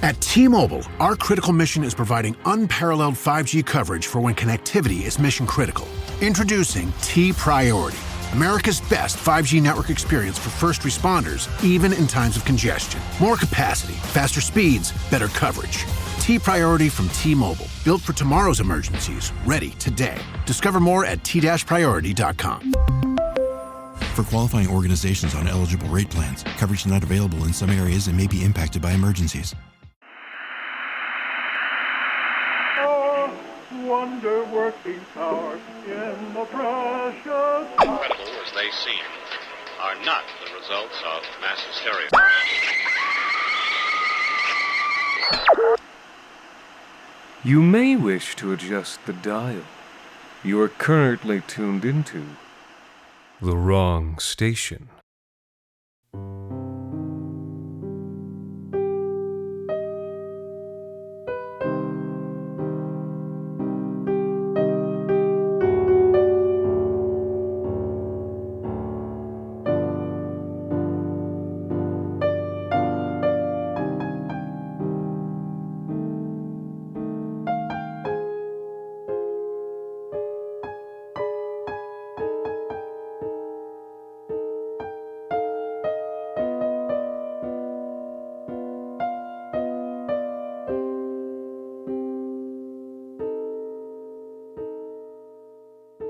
At T-Mobile, our critical mission is providing unparalleled 5G coverage for when connectivity is mission critical. Introducing T-Priority, America's best 5G network experience for first responders, even in times of congestion. More capacity, faster speeds, better coverage. T-Priority from T-Mobile, built for tomorrow's emergencies, ready today. Discover more at t-priority.com. For qualifying organizations on eligible rate plans, coverage not available in some areas and may be impacted by emergencies. Wonder-working power in the precious... Incredible as they seem, are not the results of mass hysteria. You may wish to adjust the dial. You are currently tuned into the wrong station.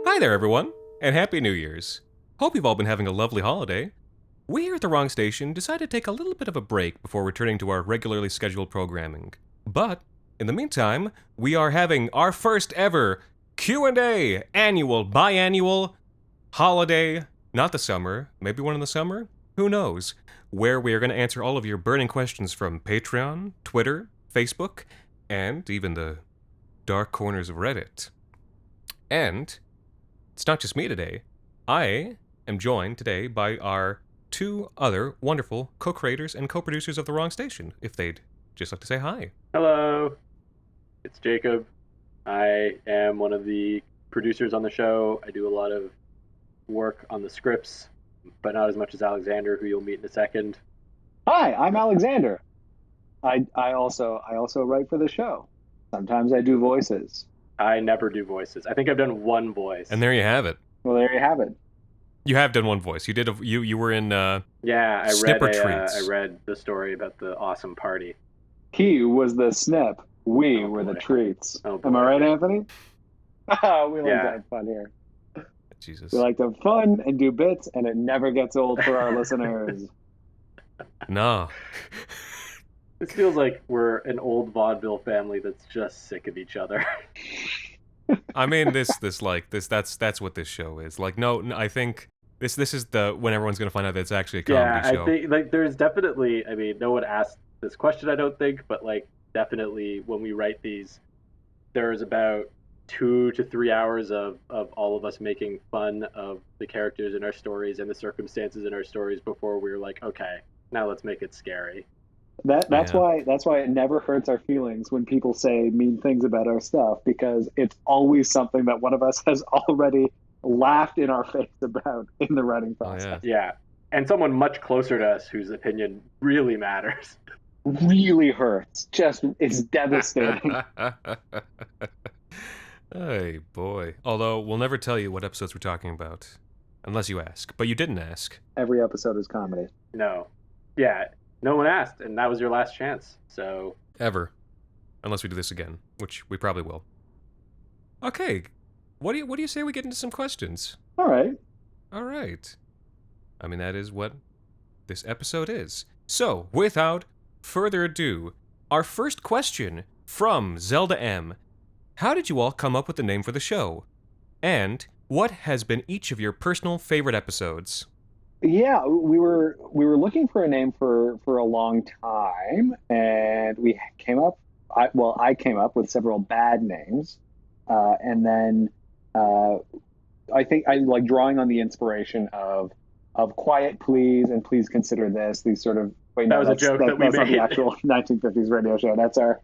Hi there, everyone, and Happy New Year's. Hope you've all been having a lovely holiday. We here at the Wrong Station decided to take a little bit of a break before returning to our regularly scheduled programming. But, in the meantime, we are having our first ever Q&A, annual, biannual, holiday, not the summer, maybe one in the summer, who knows, where we are going to answer all of your burning questions from Patreon, Twitter, Facebook, and even the dark corners of Reddit. And it's not just me today. I am joined today by our two other wonderful co-creators and co-producers of The Wrong Station, if they'd just like to say hi. Hello, it's Jacob. I am one of the producers on the show. I do a lot of work on the scripts, but not as much as Alexander, who you'll meet in a second. Hi, I'm Alexander. I also write for the show. Sometimes I do voices. I never do voices. I think I've done one voice. And there you have it. Well, there you have it. You have done one voice. You did. You were in. Yeah, I Snipper Treats. I read the story about the awesome party. He was the snip. We Oh, were the boy. treats. Oh, boy. Am I right, Anthony? We like Yeah. to have fun here. Jesus. We like to have fun and do bits, and it never gets old for our listeners. No. This feels like we're an old vaudeville family that's just sick of each other. I mean, that's what this show is. Like, no, I think this is when everyone's gonna find out that it's actually a comedy show. I think like there's definitely. I mean, no one asked this question, I don't think, but like definitely when we write these, there's about 2 to 3 hours of all of us making fun of the characters in our stories and the circumstances in our stories before we were like, okay, now let's make it scary. That's why it never hurts our feelings when people say mean things about our stuff, because it's always something that one of us has already laughed in our face about in the writing process. Yeah. And someone much closer to us whose opinion really matters. Really hurts. Just, it's devastating. Hey, boy. Although, we'll never tell you what episodes we're talking about. Unless you ask. But you didn't ask. Every episode is comedy. No. Yeah. No one asked, and that was your last chance. So Ever. Unless we do this again, which we probably will. Okay. What do you say we get into some questions? All right. All right. I mean, that is what this episode is. So, without further ado, our first question from Zelda M. How did you all come up with the name for the show? And what has been each of your personal favorite episodes? Yeah, we were looking for a name for a long time, and we came up. I came up with several bad names, and then I think I like drawing on the inspiration of Quiet Please and Please Consider This. These sort of that was a joke that we that's made. not the actual 1950s radio show. That's our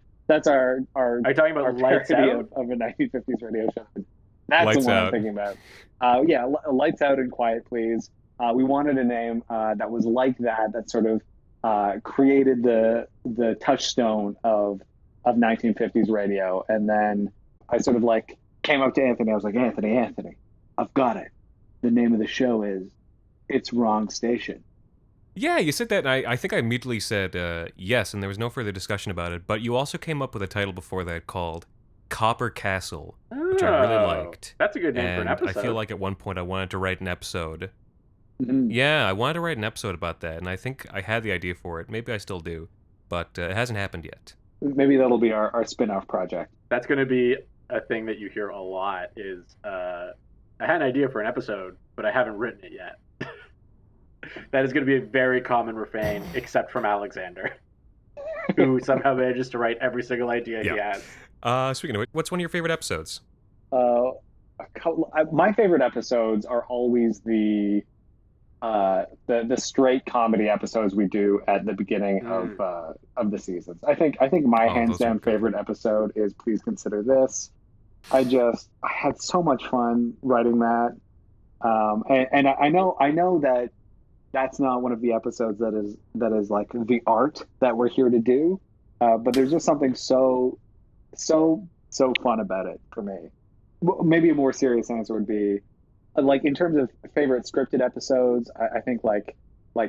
Are you talking about our Lights parody Out? of a 1950s radio show. That's Lights the one Out. I'm thinking about. Lights Out and Quiet Please. We wanted a name that was like that sort of created the touchstone of 1950s radio. And then I sort of like came up to Anthony. I was like, Anthony, I've got it. The name of the show is It's Wrong Station. Yeah, you said that, and I think I immediately said yes, and there was no further discussion about it. But you also came up with a title before that called Copper Castle, which I really liked. That's a good name for an episode. I feel like at one point I wanted to write an episode. Mm-hmm. Yeah, I wanted to write an episode about that, and I think I had the idea for it. Maybe I still do, but it hasn't happened yet. Maybe that'll be our spin-off project. That's going to be a thing that you hear a lot is, I had an idea for an episode, but I haven't written it yet. That is going to be a very common refrain, except from Alexander, who somehow manages to write every single idea he has. Speaking of which, what's one of your favorite episodes? My favorite episodes are always the straight comedy episodes we do at the beginning of the seasons. I think my hands down favorite episode is Please Consider This. I had so much fun writing that, and I know that that's not one of the episodes that is like the art that we're here to do, but there's just something so fun about it for me. Maybe a more serious answer would be, like, in terms of favorite scripted episodes, I think like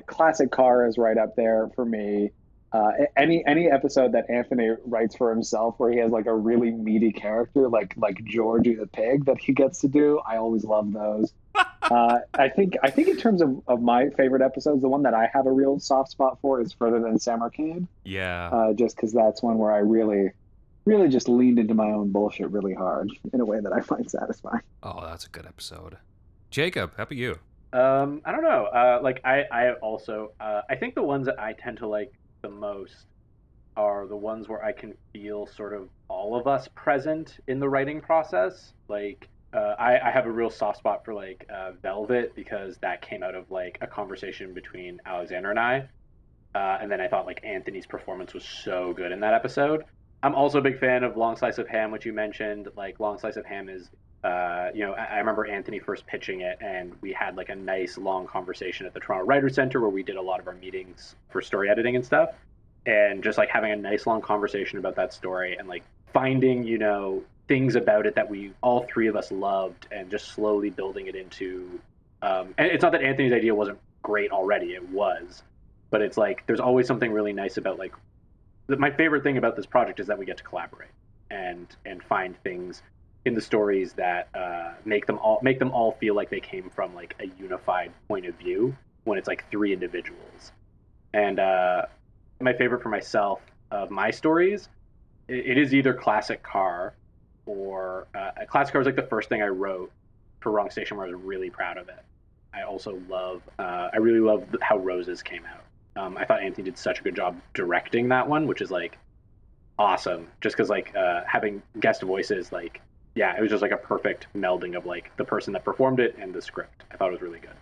Classic Car is right up there for me. Any episode that Anthony writes for himself where he has like a really meaty character, like Georgie the pig that he gets to do, I always love those. I think in terms of my favorite episodes, the one that I have a real soft spot for is Further Than Samarkand. Yeah. Just because that's one where I really just leaned into my own bullshit really hard in a way that I find satisfying. Oh, that's a good episode. Jacob, how about you? I don't know. I also I think the ones that I tend to like the most are the ones where I can feel sort of all of us present in the writing process. Like, I have a real soft spot for like Velvet, because that came out of like a conversation between Alexander and I, and then I thought like Anthony's performance was so good in that episode. I'm also a big fan of Long Slice of Ham, which you mentioned. Like, Long Slice of Ham is, I remember Anthony first pitching it, and we had like a nice long conversation at the Toronto Writers Center where we did a lot of our meetings for story editing and stuff, and just like having a nice long conversation about that story and like finding, things about it that we all three of us loved, and just slowly building it into. And it's not that Anthony's idea wasn't great already; it was, but it's like there's always something really nice about like. My favorite thing about this project is that we get to collaborate and find things in the stories that make them all feel like they came from like a unified point of view when it's like three individuals. And my favorite for myself of my stories, it is either Classic Car or Classic Car was like the first thing I wrote for Wrong Station, where I was really proud of it. I also I really love how Roses came out. I thought Anthony did such a good job directing that one, which is like awesome. Just because like having guest voices, like, yeah, it was just like a perfect melding of like the person that performed it and the script. I thought it was really good.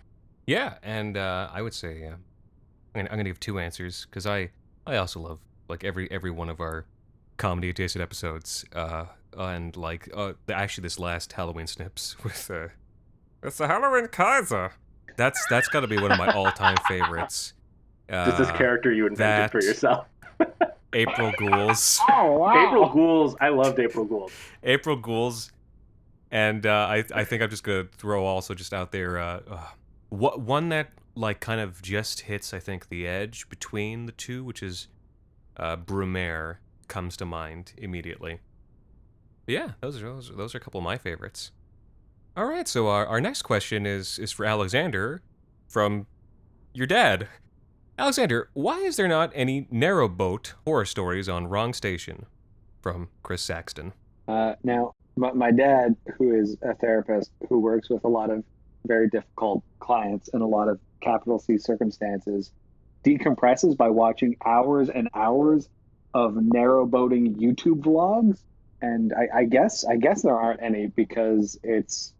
Yeah, and I would say I'm gonna give two answers, because I also love like every one of our comedy adjacent episodes, and like actually this last Halloween Snips with it's the Halloween Kaiser. That's got to be one of my all-time favorites. Just this character you invented for yourself. April Ghouls. Oh, wow. April Ghouls. I loved April Ghouls. April Ghouls. And I think I'm just going to throw also just out there one that like kind of just hits, I think, the edge between the two, which is Brumaire, comes to mind immediately. But yeah, those are a couple of my favorites. All right, so our next question is for Alexander from your dad. Alexander, why is there not any narrowboat horror stories on Wrong Station? From Chris Saxton. Now, my dad, who is a therapist who works with a lot of very difficult clients in a lot of capital C circumstances, decompresses by watching hours and hours of narrowboating YouTube vlogs. And I guess there aren't any, because it's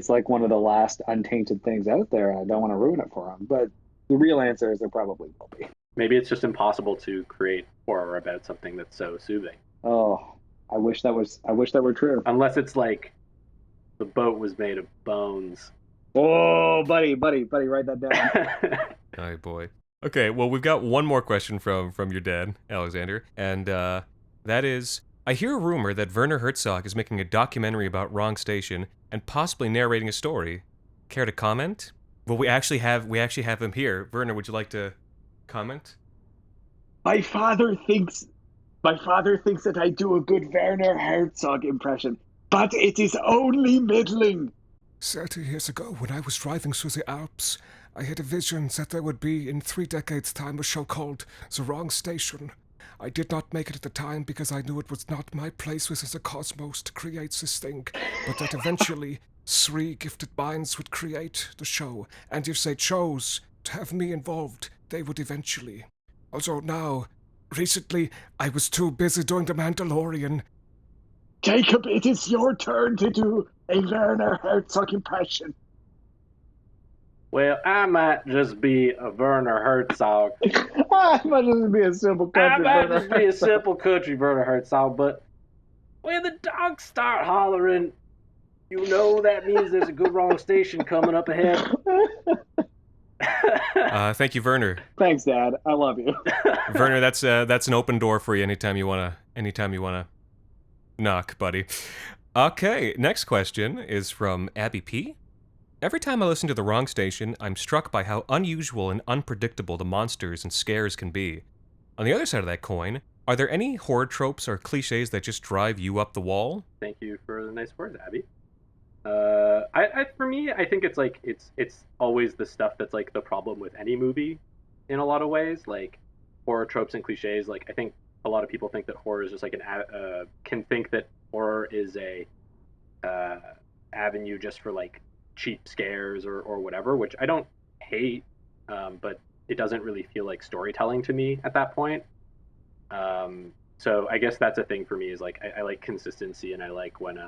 like one of the last untainted things out there, and I don't want to ruin it for him. But the real answer is there probably will be. Maybe it's just impossible to create horror about something that's so soothing. Oh, I wish that were true. Unless it's like the boat was made of bones. Oh, buddy, write that down. Oh boy. Okay, well, we've got one more question from your dad, Alexander, and that is, I hear a rumor that Werner Herzog is making a documentary about Wrong Station and possibly narrating a story. Care to comment? Well, we actually have him here. Werner, would you like to comment? My father thinks that I do a good Werner Herzog impression, but it is only middling. 30 years ago, when I was driving through the Alps, I had a vision that there would be, in 3 decades' time, a show called The Wrong Station. I did not make it at the time because I knew it was not my place within the cosmos to create this thing, but that eventually 3 gifted minds would create the show, and if they chose to have me involved, they would eventually. Although now, recently, I was too busy doing The Mandalorian. Jacob, it is your turn to do a Werner Herzog impression. Well, I might just be a Werner Herzog. I might just be a simple country Werner Herzog, but when the dogs start hollering, you know that means there's a good Wrong Station coming up ahead. Thank you, Werner. Thanks, Dad. I love you. Werner, that's an open door for you anytime you wanna knock, buddy. Okay, next question is from Abby P. Every time I listen to The Wrong Station, I'm struck by how unusual and unpredictable the monsters and scares can be. On the other side of that coin, are there any horror tropes or cliches that just drive you up the wall? Thank you for the nice words, Abby. For me, I think it's like it's always the stuff that's like the problem with any movie, in a lot of ways. Like horror tropes and cliches. Like I think a lot of people think that horror is just like can think that horror is a avenue just for like cheap scares or whatever, which I don't hate, but it doesn't really feel like storytelling to me at that point. So I guess that's a thing for me is like I like consistency, and I like when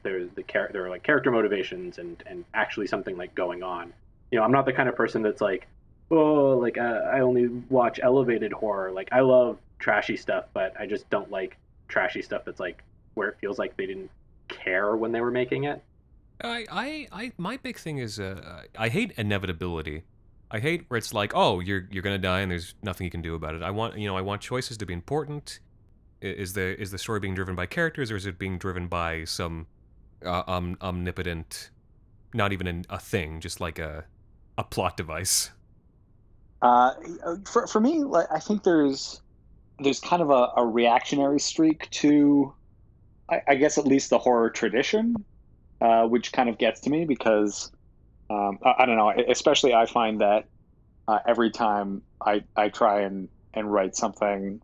there are like character motivations and actually something like going on. I'm not the kind of person that's like, oh, like I only watch elevated horror. Like I love trashy stuff, but I just don't like trashy stuff that's like where it feels like they didn't care when they were making it. My big thing is I hate inevitability. I hate where it's like, oh, you're gonna die and there's nothing you can do about it. I want choices to be important. Is the story being driven by characters, or is it being driven by some omnipotent, not even a thing, just like a plot device? For me, like, I think there's kind of a reactionary streak to, I guess, at least the horror tradition, which kind of gets to me because I don't know. Especially, I find that every time I try and write something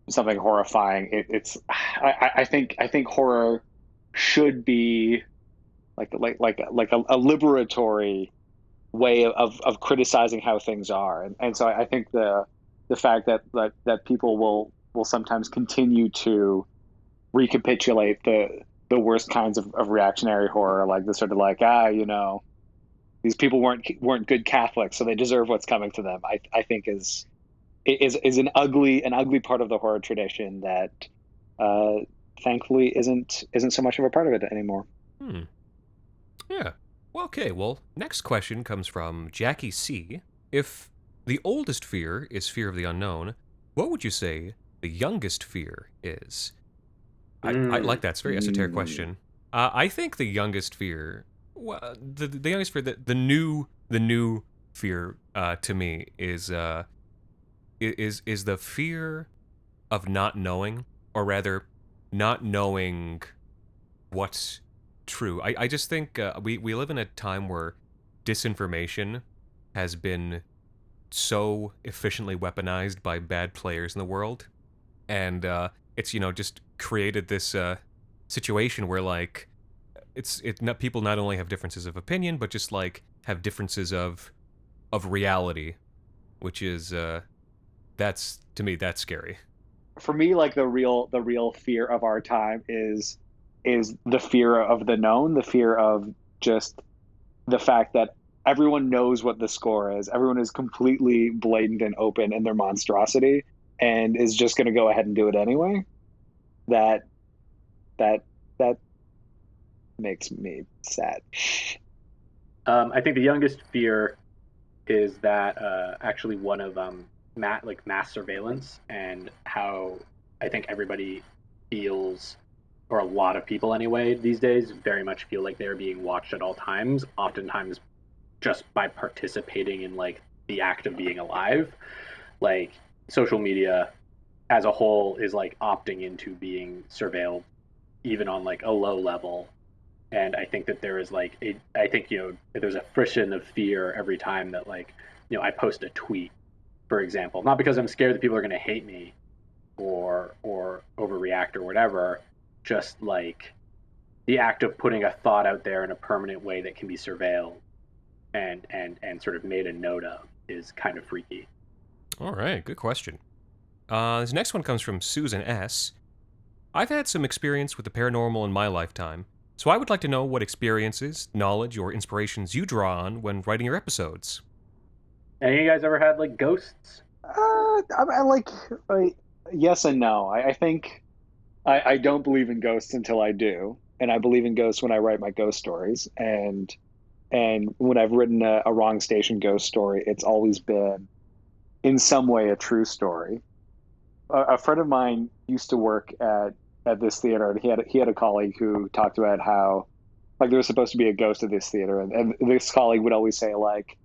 horrifying, I think horror should be like a liberatory way of criticizing how things are, and so I think the fact that people will sometimes continue to recapitulate the worst kinds of reactionary horror, like the sort of like these people weren't good Catholics, so they deserve what's coming to them. I think is an ugly part of the horror tradition that thankfully isn't so much of a part of it anymore. Yeah. Well, okay. Well, next question comes from Jackie C. If the oldest fear is fear of the unknown, what would you say the youngest fear is? I like that. It's a very esoteric question. I think the youngest fear, well, the youngest fear, the new fear to me is the fear of not knowing, or rather, not knowing what's true. I just think we live in a time where disinformation has been so efficiently weaponized by bad players in the world, and it's just created this situation where like people not only have differences of opinion, but just like have differences of reality, which is that's, to me, that's scary. For me, like the real fear of our time is the fear of the known, the fear of just the fact that everyone knows what the score is. Everyone is completely blatant and open in their monstrosity and is just going to go ahead and do it anyway. That makes me sad. I think the youngest fear is that actually one of mass surveillance, and how I think everybody feels, or a lot of people anyway these days, very much feel like they're being watched at all times, oftentimes just by participating in like the act of being alive. Like social media as a whole is like opting into being surveilled even on like a low level. And I think that there is like I think, there's a frisson of fear every time that like, I post a tweet, for example, not because I'm scared that people are going to hate me or overreact or whatever, just like the act of putting a thought out there in a permanent way that can be surveilled and sort of made a note of is kind of freaky. All right, good question. This next one comes from Susan S. I've had some experience with the paranormal in my lifetime, so I would like to know what experiences, knowledge, or inspirations you draw on when writing your episodes. Any of you guys ever had like ghosts? Yes and no. I think I don't believe in ghosts until I do, and I believe in ghosts when I write my ghost stories. And when I've written a Wrong Station ghost story, it's always been in some way a true story. A friend of mine used to work at this theater, and he had a colleague who talked about how like there was supposed to be a ghost at this theater, and this colleague would always say like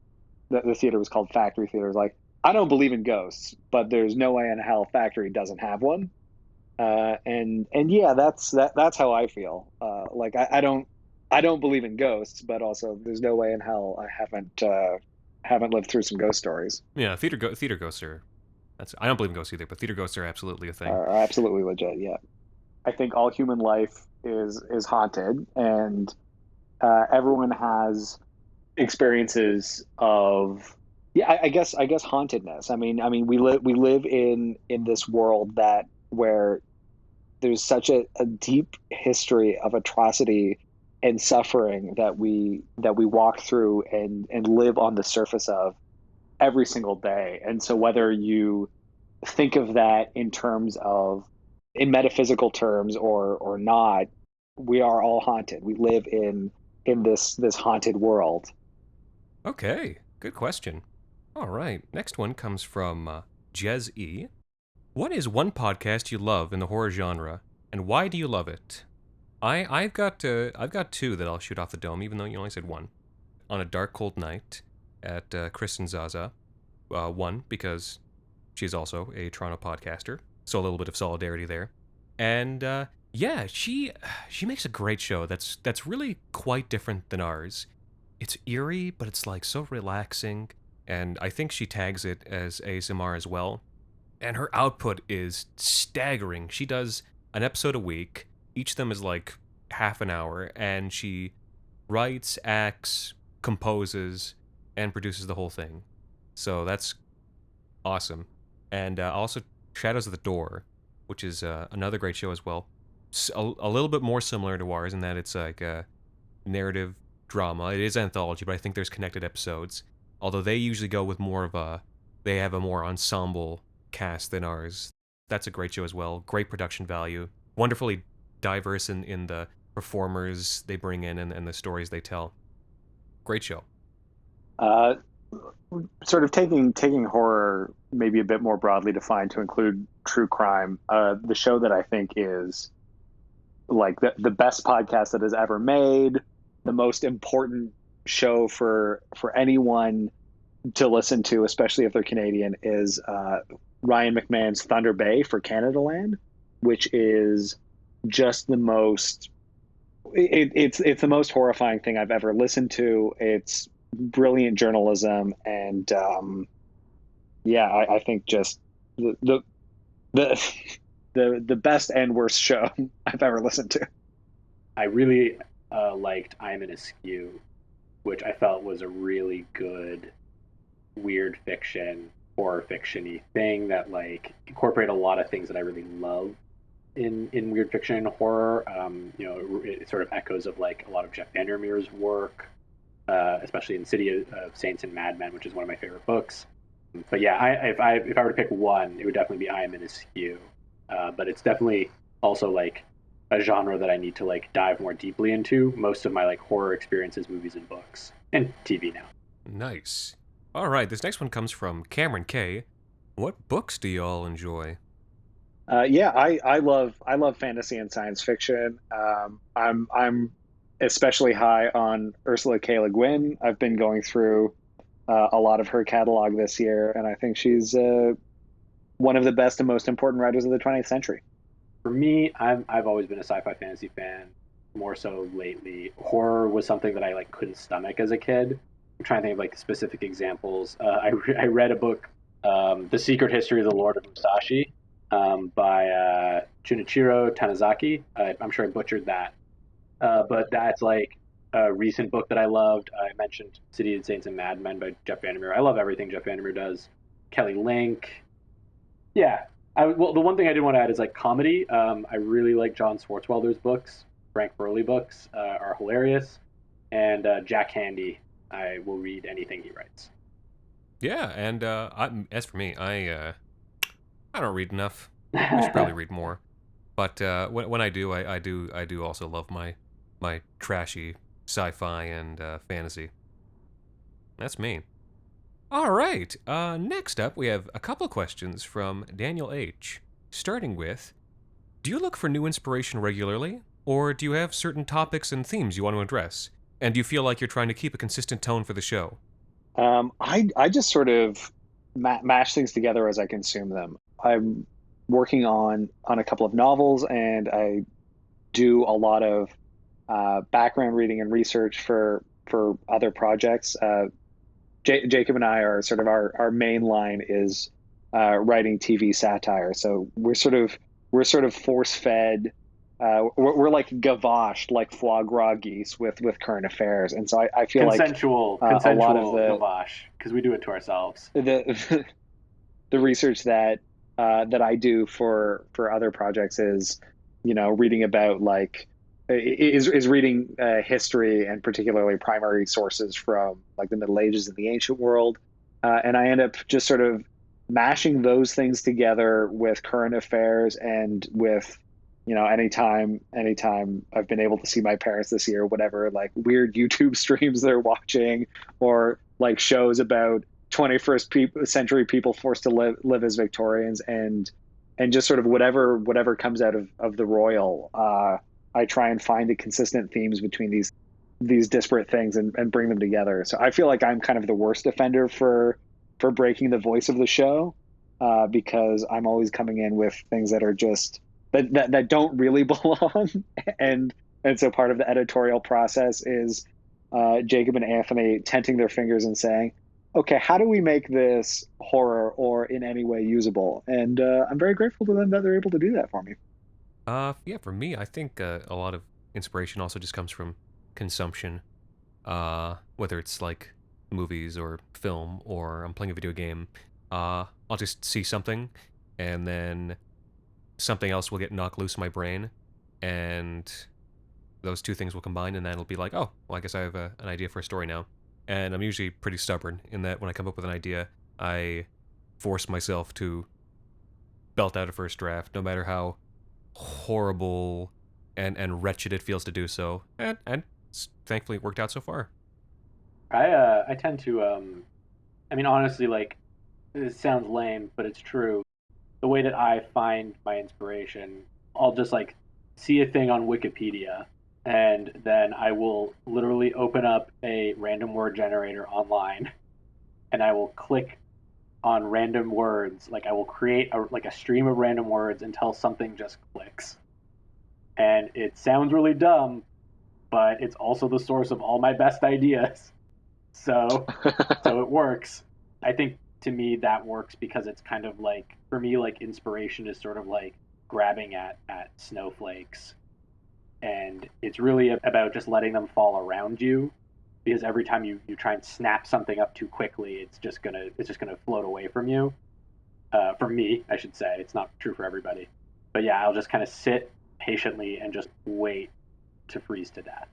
the theater was called Factory Theater. Like, I don't believe in ghosts, but there's no way in hell Factory doesn't have one. And yeah, that's how I feel. Like I don't believe in ghosts, but also there's no way in hell I haven't lived through some ghost stories. Yeah, theater ghosts are. I don't believe in ghosts either, but theater ghosts are absolutely a thing. Are absolutely legit. Yeah, I think all human life is haunted, and everyone has experiences of I guess hauntedness. I mean we live in this world where there's such a deep history of atrocity and suffering that we walk through and live on the surface of every single day. And so whether you think of that in metaphysical terms or not, we are all haunted. We live in this haunted world. Okay, good question. All right, next one comes from Jez E. What is one podcast you love in the horror genre, and why do you love it? I've got two that I'll shoot off the dome, even though you only said one. On a Dark Cold Night at Kristen Zaza. One, because she's also a Toronto podcaster, so a little bit of solidarity there. And yeah, she makes a great show that's really quite different than ours. It's eerie, but it's like so relaxing, and I think she tags it as ASMR as well. And her output is staggering. She does an episode a week. Each of them is like half an hour, and she writes, acts, composes, and produces the whole thing. So that's awesome. And also Shadows of the Door, which is another great show as well. A little bit more similar to ours in that it's like a narrative drama. It is anthology, but I think there's connected episodes. Although they usually go with they have a more ensemble cast than ours. That's a great show as well. Great production value. Wonderfully diverse in the performers they bring in and the stories they tell. Great show. Sort of taking horror maybe a bit more broadly defined to include true crime. The show that I think is like the best podcast that has ever made, the most important show for anyone to listen to, especially if they're Canadian, is Ryan McMahon's Thunder Bay for Canadaland, which is just the most it's the most horrifying thing I've ever listened to. It's brilliant journalism, and I think just the best and worst show I've ever listened to. I really liked I'm in Askew, which I felt was a really good weird fiction, horror fiction-y thing that like incorporated a lot of things that I really love in weird fiction and horror. It sort of echoes of like a lot of Jeff Vandermeer's work, especially in City of Saints and Madmen, which is one of my favorite books. But yeah, if I were to pick one, it would definitely be I Am in Askew. But it's definitely also like a genre that I need to like dive more deeply into. Most of my like horror experiences, movies and books, and TV now. Nice. All right, this next one comes from Cameron K. What books do you all enjoy? Yeah, I love fantasy and science fiction. I'm especially high on Ursula K. Le Guin. I've been going through a lot of her catalog this year, and I think she's one of the best and most important writers of the 20th century. For me, I've always been a sci-fi fantasy fan. More so lately, horror was something that I like couldn't stomach as a kid. I'm trying to think of like specific examples. I read a book, The Secret History of the Lord of Musashi, by Junichiro Tanizaki. I'm sure I butchered that, but that's like a recent book that I loved. I mentioned City of Saints and Madmen by Jeff Vandermeer. I love everything Jeff Vandermeer does. Kelly Link. Yeah. Well, the one thing I did want to add is like comedy. I really like John Swartzwelder's books. Frank Burley books are hilarious. And Jack Handy, I will read anything he writes. Yeah, and as for me, I don't read enough. I should probably read more. But when I do, I do also love my trashy sci-fi and fantasy. That's me. All right. Next up, we have a couple questions from Daniel H. Starting with, do you look for new inspiration regularly, or do you have certain topics and themes you want to address? And do you feel like you're trying to keep a consistent tone for the show? I just sort of mash things together as I consume them. I'm working on a couple of novels, and I do a lot of background reading and research for other projects. Jacob and I are sort of our main line is writing TV satire. So we're sort of force fed. We're like gavashed, like foie gras geese with current affairs, and so I feel consensual like a lot of the gavache, because we do it to ourselves. The the research that I do for other projects is, reading about is reading history, and particularly primary sources from like the Middle Ages and the ancient world, and I end up just sort of mashing those things together with current affairs and with anytime I've been able to see my parents this year, whatever, like weird YouTube streams they're watching, or like shows about 21st century people forced to live as Victorians, and just sort of whatever comes out of the royal. I try and find the consistent themes between these disparate things and bring them together. So I feel like I'm kind of the worst offender for breaking the voice of the show, because I'm always coming in with things that are just that don't really belong, and so part of the editorial process is Jacob and Anthony tenting their fingers and saying, okay, how do we make this horror or in any way usable? And I'm very grateful to them that they're able to do that for me. Yeah, for me, I think a lot of inspiration also just comes from consumption. Whether it's like movies or film, or I'm playing a video game, I'll just see something, and then something else will get knocked loose in my brain, and those two things will combine, and then it'll be like, oh, well, I guess I have an idea for a story now. And I'm usually pretty stubborn in that when I come up with an idea, I force myself to belt out a first draft, no matter how horrible and wretched it feels to do so. And thankfully it worked out so far. I tend to I mean, honestly, like, it sounds lame, but it's true. The way that I find my inspiration, I'll just like see a thing on Wikipedia, and then I will literally open up a random word generator online, and I will click on random words. Like, I will create a stream of random words until something just clicks. And it sounds really dumb, but it's also the source of all my best ideas. So it works. I think to me that works because it's kind of like, for me, like, inspiration is sort of like grabbing at snowflakes, and it's really about just letting them fall around you, because every time you try and snap something up too quickly, it's just gonna float away from you. For me, I should say, it's not true for everybody, but yeah, I'll just kind of sit patiently and just wait to freeze to death.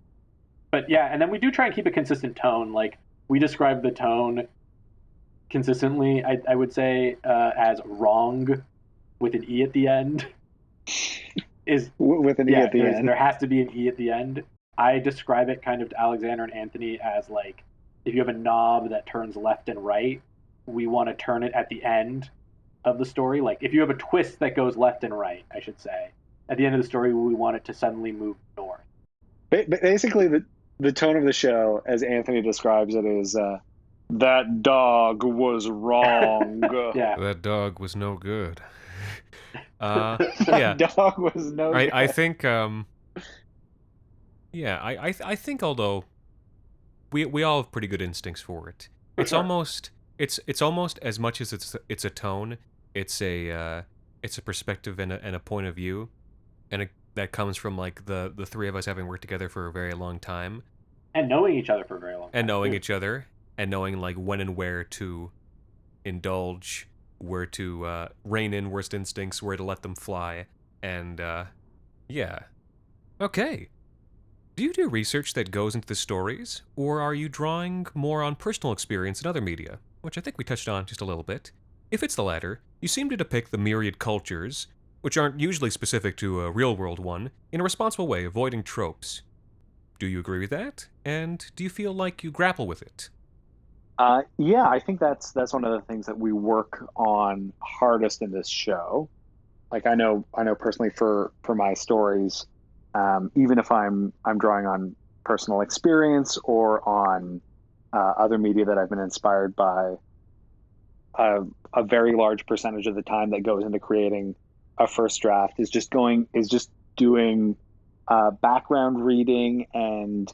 But yeah, and then we do try and keep a consistent tone. Like, we describe the tone consistently, I would say, as wrong with an E at the end. Is with an E at the end. There has to be an E at the end. I describe it kind of to Alexander and Anthony as like if you have a knob that turns left and right, we want to turn it at the end of the story. Like if you have a twist that goes left and right, I should say, at the end of the story, we want it to suddenly move north. Basically, the tone of the show, as Anthony describes it, is that dog was wrong. Yeah. That dog was no good. That dog was no good. I think, I think although we all have pretty good instincts for it. It's sure. almost as much as it's a tone. It's a perspective and a point of view, and that comes from like the three of us having worked together for a very long time, And knowing each other for a very long time. and knowing too. each other, and knowing like when and where to indulge, where to rein in worst instincts, where to let them fly, and yeah. Okay. Do you do research that goes into the stories, or are you drawing more on personal experience in other media, which I think we touched on just a little bit? If it's the latter, you seem to depict the myriad cultures, which aren't usually specific to a real-world one, in a responsible way, avoiding tropes. Do you agree with that? And do you feel like you grapple with it? Yeah, I think that's one of the things that we work on hardest in this show. Like I know personally for my stories, even if I'm drawing on personal experience or on other media that I've been inspired by, a very large percentage of the time that goes into creating a first draft is just doing background reading and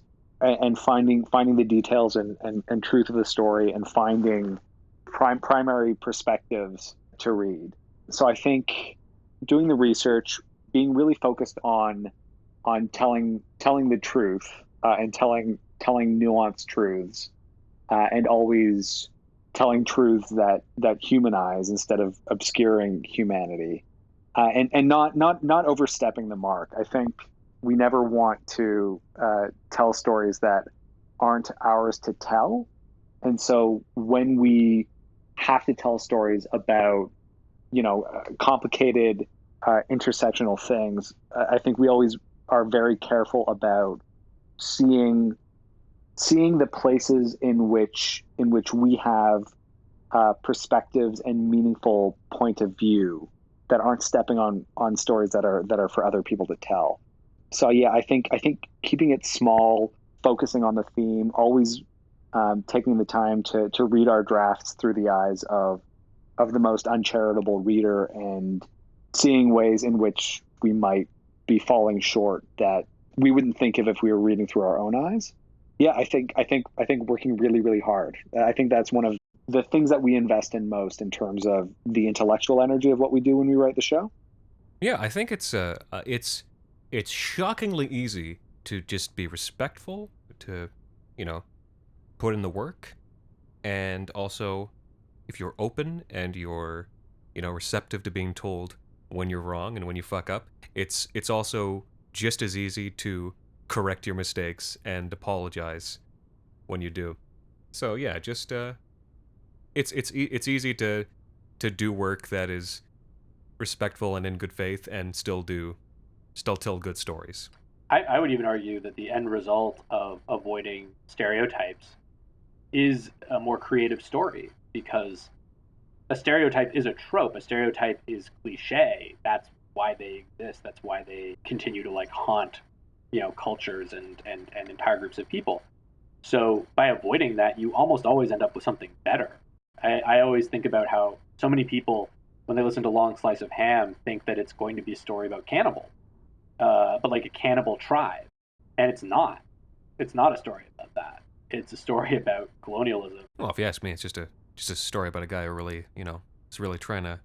finding the details and truth of the story and finding primary perspectives to read. So I think doing the research, being really focused on telling the truth and telling nuanced truths, and always telling truths that humanize instead of obscuring humanity, and not overstepping the mark. I think we never want to tell stories that aren't ours to tell, and so when we have to tell stories about complicated intersectional things, I think we always are very careful about seeing the places in which we have perspectives and meaningful point of view that aren't stepping on stories that are for other people to tell. So yeah, I think keeping it small, focusing on the theme, always taking the time to read our drafts through the eyes of the most uncharitable reader and seeing ways in which we might be falling short that we wouldn't think of if we were reading through our own eyes. Yeah, I think working really, really hard. I think that's one of the things that we invest in most in terms of the intellectual energy of what we do when we write the show. Yeah, I think it's shockingly easy to just be respectful, to put in the work, and also if you're open and you're receptive to being told when you're wrong and when you fuck up, it's also just as easy to correct your mistakes and apologize when you do. So yeah, just it's easy to do work that is respectful and in good faith and still tell good stories. I would even argue that the end result of avoiding stereotypes is a more creative story, because a stereotype is a trope. A stereotype is cliche. That's why they exist. That's why they continue to like haunt, cultures and entire groups of people. So by avoiding that, you almost always end up with something better. I always think about how so many people, when they listen to Long Slice of Ham, think that it's going to be a story about cannibals, but like a cannibal tribe, and it's not. It's not a story about that. It's a story about colonialism. Well, if you ask me, it's just a story about a guy who really, is really trying to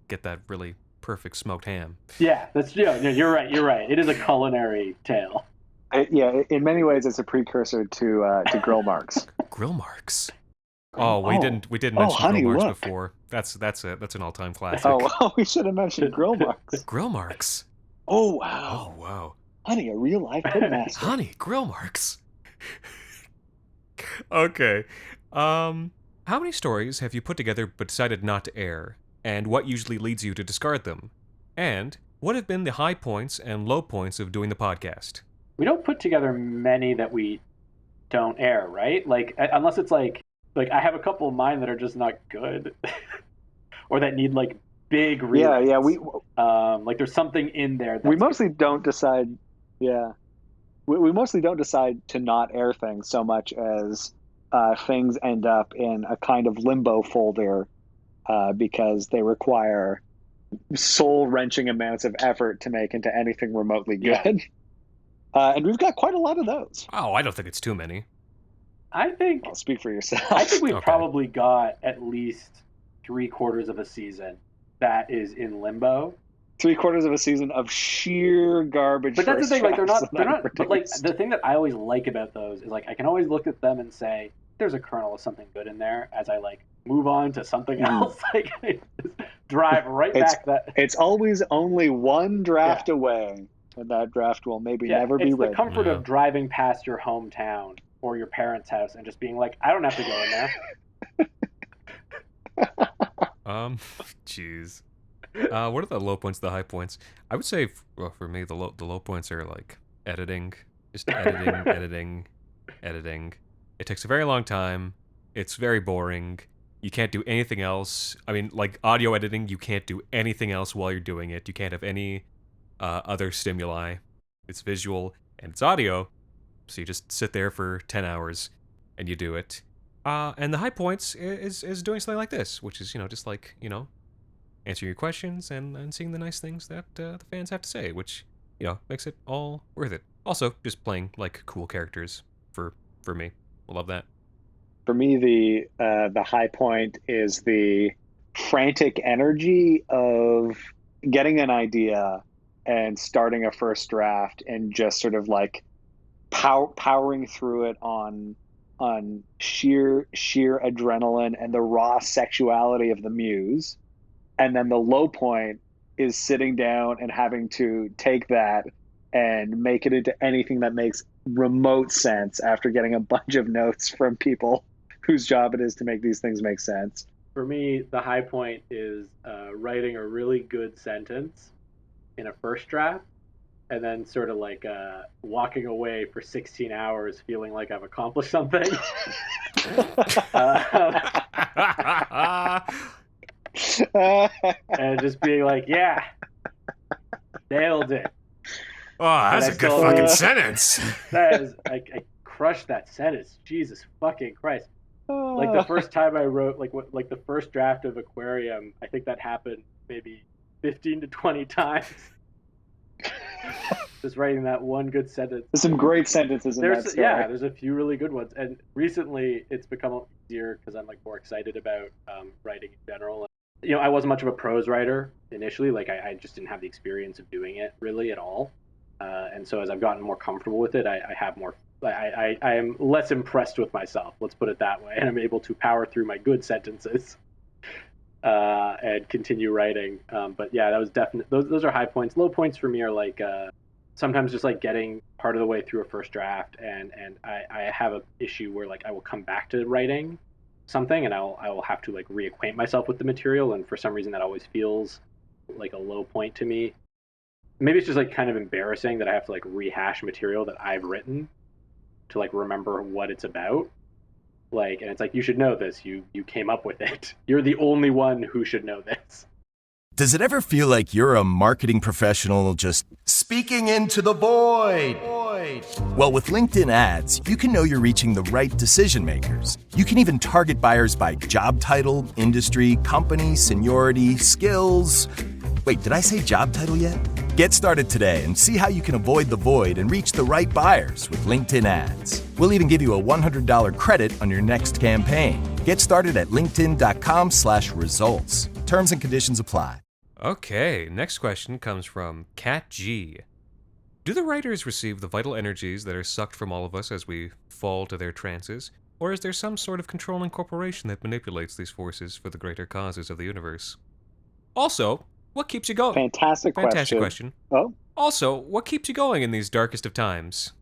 get that really perfect smoked ham. Yeah, you're right. You're right. It is a culinary tale. In many ways, it's a precursor to grill marks. Grill marks. Oh, we didn't mention honey, grill marks look. before. That's an all-time classic. Oh, we should have mentioned grill marks. Grill marks. Oh wow. Oh wow. Honey, a real life pitmaster. Honey, grill marks. Okay. How many stories have you put together but decided not to air, and what usually leads you to discard them? And what have been the high points and low points of doing the podcast? We don't put together many that we don't air, right? Like unless it's like I have a couple of mine that are just not good, or that need like big rewrites. Yeah. We like there's something in there. we mostly don't decide. Yeah, we mostly don't decide to not air things so much as things end up in a kind of limbo folder because they require soul-wrenching amounts of effort to make into anything remotely good. Yeah. And we've got quite a lot of those. Oh, I don't think it's too many. I think I'll speak for yourself. I think we've Okay. probably got at least 3/4 of a season that is in limbo. 3/4 of a season of sheer garbage. But that's the thing, like they're not. But like produced. the thing that I always like about those is like I can always look at them and say there's a kernel of something good in there. As I like move on to something else, like I just drive right back. It's always only one draft away, and that draft will maybe never be It's ready. the comfort of driving past your hometown or your parents' house and just being like, I don't have to go in there. Jeez. What are the low points, the high points? I would say, well, for me, the low points are like editing, just editing. It takes a very long time. It's very boring. You can't do anything else. I mean, like audio editing, you can't do anything else while you're doing it. You can't have any other stimuli. It's visual and it's audio, so you just sit there for 10 hours and you do it. And the high points is doing something like this, which is, just like, answering your questions and seeing the nice things that the fans have to say, which, makes it all worth it. Also, just playing, like, cool characters for me. I love that. For me, the high point is the frantic energy of getting an idea and starting a first draft and just sort of like powering through it on sheer adrenaline and the raw sexuality of the muse. And then the low point is sitting down and having to take that and make it into anything that makes remote sense after getting a bunch of notes from people whose job it is to make these things make sense. For me, the high point is writing a really good sentence in a first draft and then sort of like walking away for 16 hours feeling like I've accomplished something. And just being like, yeah, nailed it. Oh, that's a good fucking sentence. That is, I crushed that sentence. Jesus fucking Christ. Like the first time I wrote, like the first draft of Aquarium, I think that happened maybe 15 to 20 times. Just writing that one good sentence. There's some great sentences in that story. Yeah, there's a few really good ones. And recently it's become easier because I'm like more excited about writing in general. I wasn't much of a prose writer initially. Like I just didn't have the experience of doing it really at all. And so as I've gotten more comfortable with it, I have more. I am less impressed with myself. Let's put it that way. And I'm able to power through my good sentences and continue writing. But yeah, that was definitely those are high points. Low points for me are like sometimes just like getting part of the way through a first draft, and I have an issue where like I will come back to writing something and I will have to like reacquaint myself with the material, and for some reason that always feels like a low point to me. Maybe it's just like kind of embarrassing that I have to like rehash material that I've written to like remember what it's about. Like, and it's like, you should know this. You came up with it. You're the only one who should know this. Does it ever feel like you're a marketing professional just speaking into the void? Well, with LinkedIn ads, you can know you're reaching the right decision makers. You can even target buyers by job title, industry, company, seniority, skills. Wait, did I say job title yet? Get started today and see how you can avoid the void and reach the right buyers with LinkedIn ads. We'll even give you a $100 credit on your next campaign. Get started at linkedin.com/results. Terms and conditions apply. Okay, next question comes from Kat G. Do the writers receive the vital energies that are sucked from all of us as we fall to their trances, or is there some sort of controlling corporation that manipulates these forces for the greater causes of the universe? Also, what keeps you going? Fantastic question. Oh. Also, what keeps you going in these darkest of times?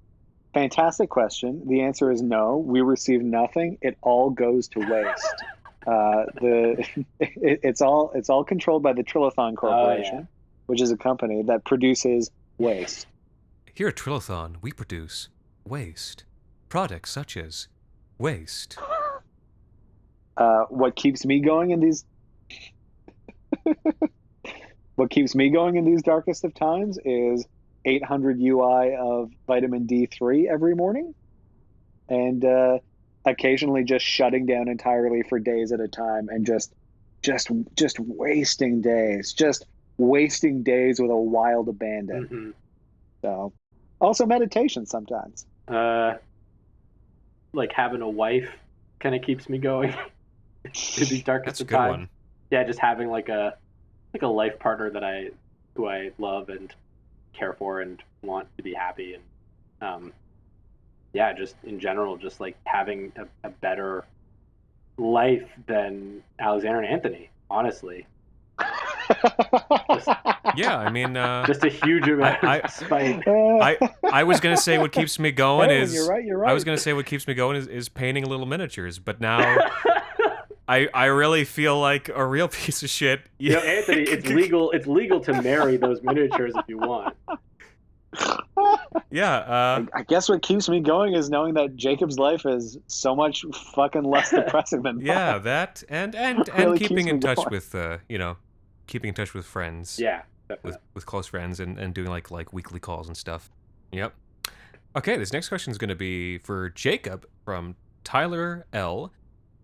Fantastic question. The answer is no. We receive nothing. It all goes to waste. It's all controlled by the Trilithon Corporation, which is a company that produces waste. Here at Trilithon, we produce waste. products such as waste. What keeps me going in these darkest of times is 800 UI of vitamin D3 every morning, and occasionally just shutting down entirely for days at a time, and just wasting days with a wild abandon. Mm-hmm. So, also meditation sometimes. Like having a wife kind of keeps me going through these darkest That's a of good times. one. Yeah, just having like a life partner who I love and care for and want to be happy, and yeah, just in general, just like having a better life than Alexander and Anthony, honestly. Yeah, I mean, Just a huge amount of spite. I was gonna say what keeps me going Hey, is you're right. I was gonna say what keeps me going is painting little miniatures, but now I really feel like a real piece of shit. You know, Anthony, it's legal to marry those miniatures if you want. Yeah. I guess what keeps me going is knowing that Jacob's life is so much fucking less depressing than mine. Yeah, that and Really keeping keeps in me touch going. with keeping in touch with friends. Yeah, definitely. With close friends and doing like weekly calls and stuff. Yep. Okay, this next question is going to be for Jacob from Tyler L.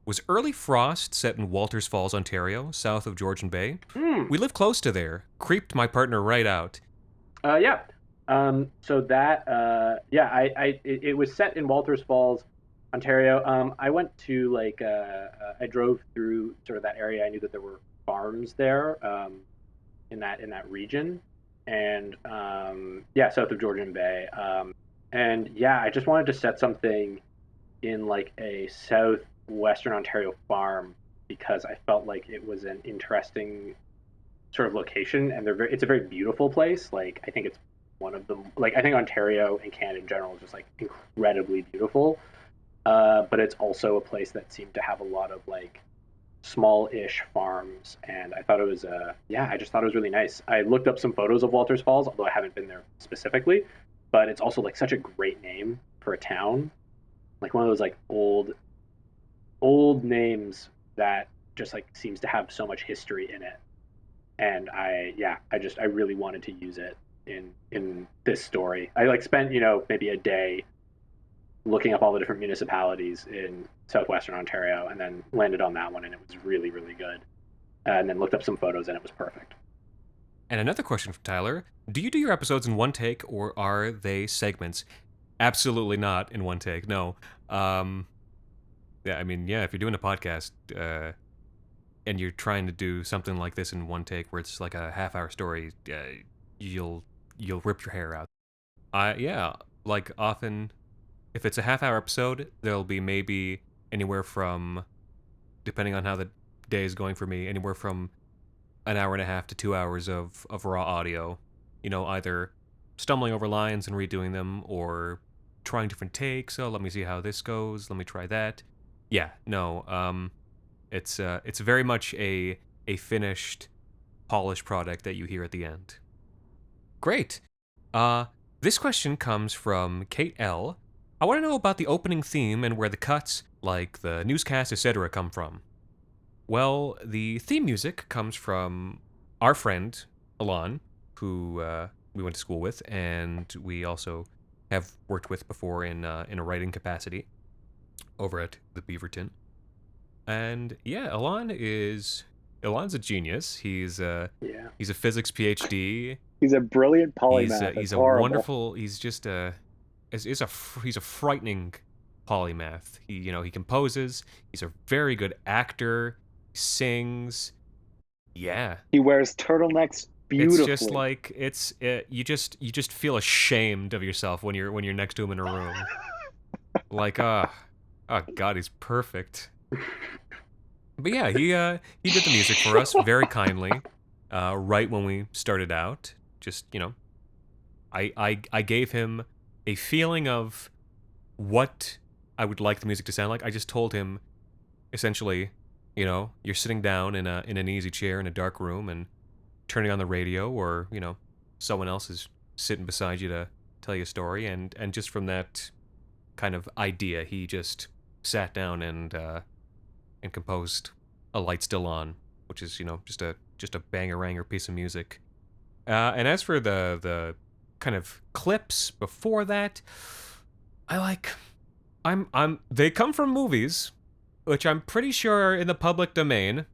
Was early frost set in Walters Falls, Ontario, south of Georgian Bay? We live close to there. Creeped my partner right out. Yeah. So that, it was set in Walters Falls, Ontario. I went to I drove through sort of that area. I knew that there were farms there, in that region, and south of Georgian Bay. And yeah, I just wanted to set something in like a southwestern Ontario farm because I felt like it was an interesting sort of location, and it's a very beautiful place. Like I think it's one of the I think Ontario and Canada in general is just like incredibly beautiful, but it's also a place that seemed to have a lot of like small-ish farms, and I thought it was I just thought it was really nice. I looked up some photos of Walters Falls, although I haven't been there specifically, but it's also like such a great name for a town, like one of those like old names that just like seems to have so much history in it. And I really wanted to use it in this story. I like spent maybe a day looking up all the different municipalities in southwestern Ontario, and then landed on that one, and it was really, really good. And then looked up some photos, and it was perfect. And another question from Tyler. Do you do your episodes in one take, or are they segments? Absolutely not in one take, no. If you're doing a podcast, and you're trying to do something like this in one take, where it's like a half-hour story, you'll rip your hair out. Like often, if it's a half-hour episode, there'll be maybe anywhere from, depending on how the day is going for me, anywhere from an hour and a half to 2 hours of raw audio. Either stumbling over lines and redoing them, or trying different takes. Oh, let me see how this goes. Let me try that. Yeah, no. It's very much a finished, polished product that you hear at the end. Great. This question comes from Kate L. I want to know about the opening theme and where the cuts, like the newscast, etc., come from. Well, the theme music comes from our friend, Alon, who we went to school with, and we also have worked with before in a writing capacity over at the Beaverton. And yeah, Alon's a genius. He's a physics PhD. He's a brilliant polymath. He's a horrible. wonderful. He's just he's a frightening polymath. He composes. He's a very good actor. He sings. Yeah. He wears turtlenecks beautifully. It's just like you just feel ashamed of yourself when you're next to him in a room. Like oh God, he's perfect. But yeah, he did the music for us very kindly, right when we started out. Just I gave him a feeling of what I would like the music to sound like. I just told him, essentially, you're sitting down in an easy chair in a dark room and turning on the radio, or someone else is sitting beside you to tell you a story, and just from that kind of idea. He just sat down and composed "A Light Still On," which is just a banger-ranger piece of music. And as for the kind of clips before that, they come from movies, which I'm pretty sure are in the public domain,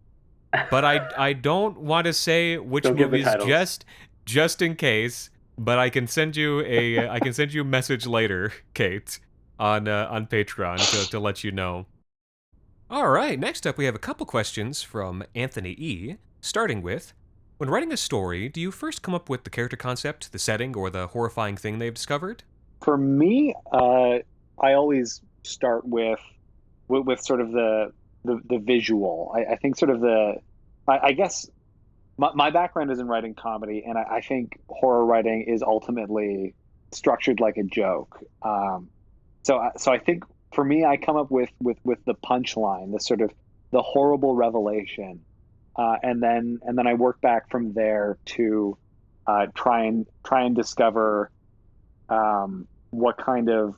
but I don't want to say which Don't give the movies titles. just in case. But I can send you a message later, Kate, on Patreon to let you know. All right, next up we have a couple questions from Anthony E. Starting with, when writing a story, do you first come up with the character concept, the setting, or the horrifying thing they've discovered? For me, I always start with sort of the visual. I think sort of I guess my background is in writing comedy, and I think horror writing is ultimately structured like a joke. So I think for me, I come up with the punchline, the sort of the horrible revelation, and then I work back from there to try and discover what kind of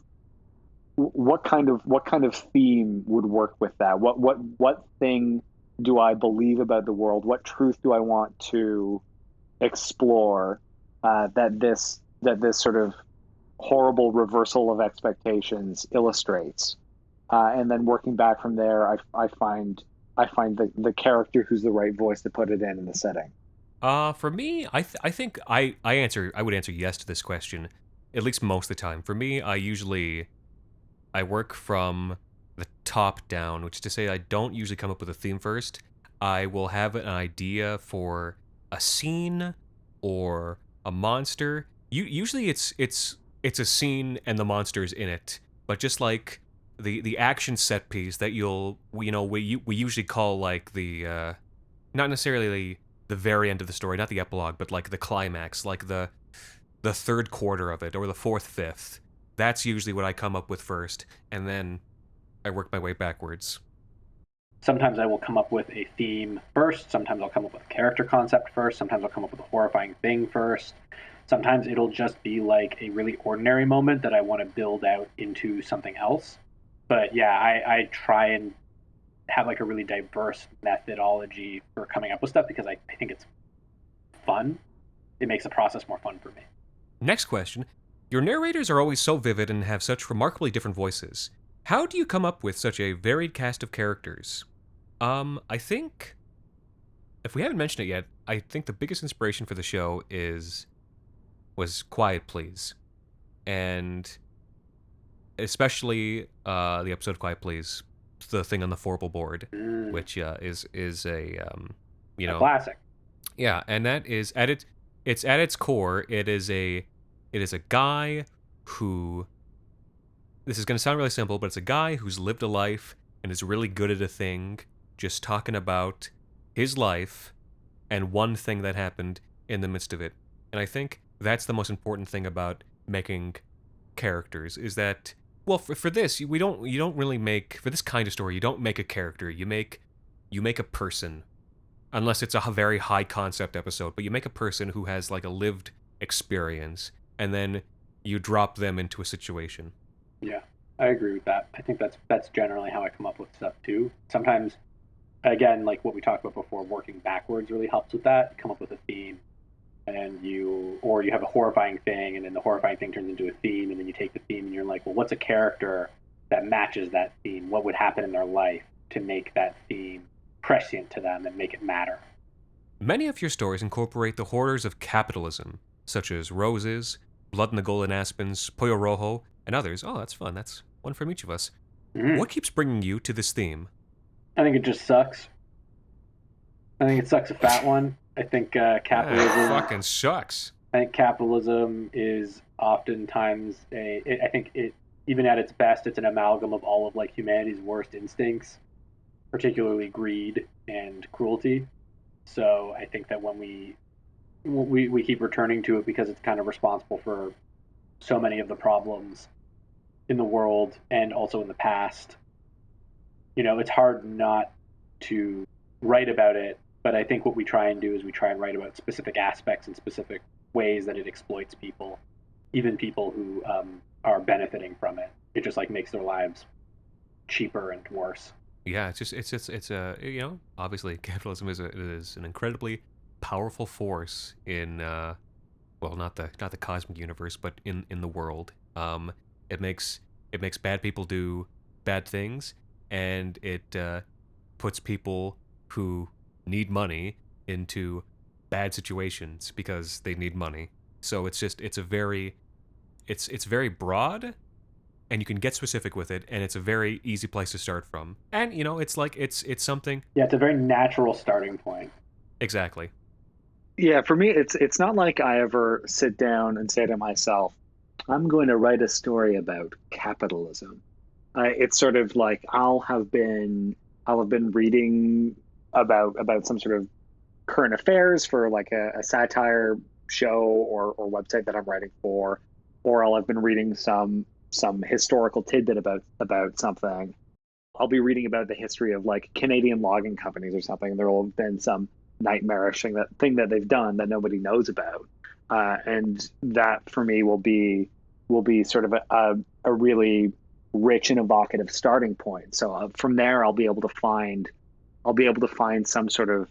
theme would work with that. What thing do I believe about the world? What truth do I want to explore that this sort of horrible reversal of expectations illustrates? And then working back from there, I find the character who's the right voice to put it in the setting. For me, I think I would answer yes to this question, at least most of the time. For me, I work from the top down, which is to say I don't usually come up with a theme first. I will have an idea for a scene or a monster. Usually it's a scene and the monster's in it, but just like the action set piece that we usually call like the not necessarily the very end of the story, not the epilogue, but like the climax, like the third quarter of it or the fourth, fifth. That's usually what I come up with first, and then I work my way backwards. Sometimes I will come up with a theme first. Sometimes I'll come up with a character concept first. Sometimes I'll come up with a horrifying thing first. Sometimes it'll just be like a really ordinary moment that I want to build out into something else. But yeah, I try and have like a really diverse methodology for coming up with stuff because I think it's fun. It makes the process more fun for me. Next question. Your narrators are always so vivid and have such remarkably different voices. How do you come up with such a varied cast of characters? I think, if we haven't mentioned it yet, I think the biggest inspiration for the show was Quiet Please. And especially the episode of Quiet Please, the thing on the Forble board, which is a a classic. Yeah, and that is at its core, it is a guy who, this is going to sound really simple, but it's a guy who's lived a life and is really good at a thing, just talking about his life and one thing that happened in the midst of it. And I think that's the most important thing about making characters, is that, well, for this, you don't really make, for this kind of story, you don't make a character, you make a person, unless it's a very high concept episode, but you make a person who has like a lived experience, and then you drop them into a situation. Yeah, I agree with that. I think that's generally how I come up with stuff too. Sometimes, again, like what we talked about before, working backwards really helps with that. Come up with a theme, and you have a horrifying thing, and then the horrifying thing turns into a theme, and then you take the theme and you're like, well, what's a character that matches that theme? What would happen in their life to make that theme prescient to them and make it matter? Many of your stories incorporate the horrors of capitalism, such as Roses, Blood in the Golden Aspens, Pollo Rojo, and others. Oh, that's fun. That's one from each of us. What keeps bringing you to this theme? I think it just sucks. I think it sucks a fat one. I think capitalism fucking sucks. I think capitalism is oftentimes I think it, even at its best, it's an amalgam of all of like humanity's worst instincts, particularly greed and cruelty. So I think that when we keep returning to it because it's kind of responsible for so many of the problems in the world and also in the past. It's hard not to write about it, but I think what we try and do is we try and write about specific aspects and specific ways that it exploits people. even people who are benefiting from it. It just like makes their lives cheaper and worse. Yeah, it's a obviously capitalism is an incredibly powerful force in well, not the cosmic universe, but in the world. It makes bad people do bad things, and it puts people who need money into bad situations because they need money. So it's very broad, and you can get specific with it, and it's a very easy place to start from. And it's like it's something. Yeah, it's a very natural starting point. Exactly. Yeah, for me, it's not like I ever sit down and say to myself, I'm going to write a story about capitalism. It's sort of like I'll have been reading about some sort of current affairs for like a satire show or website that I'm writing for, or I'll have been reading some historical tidbit about something. I'll be reading about the history of like Canadian logging companies or something. There will have been some nightmarish thing that they've done that nobody knows about, and that for me will be sort of a really rich and evocative starting point. So from there, I'll be able to find some sort of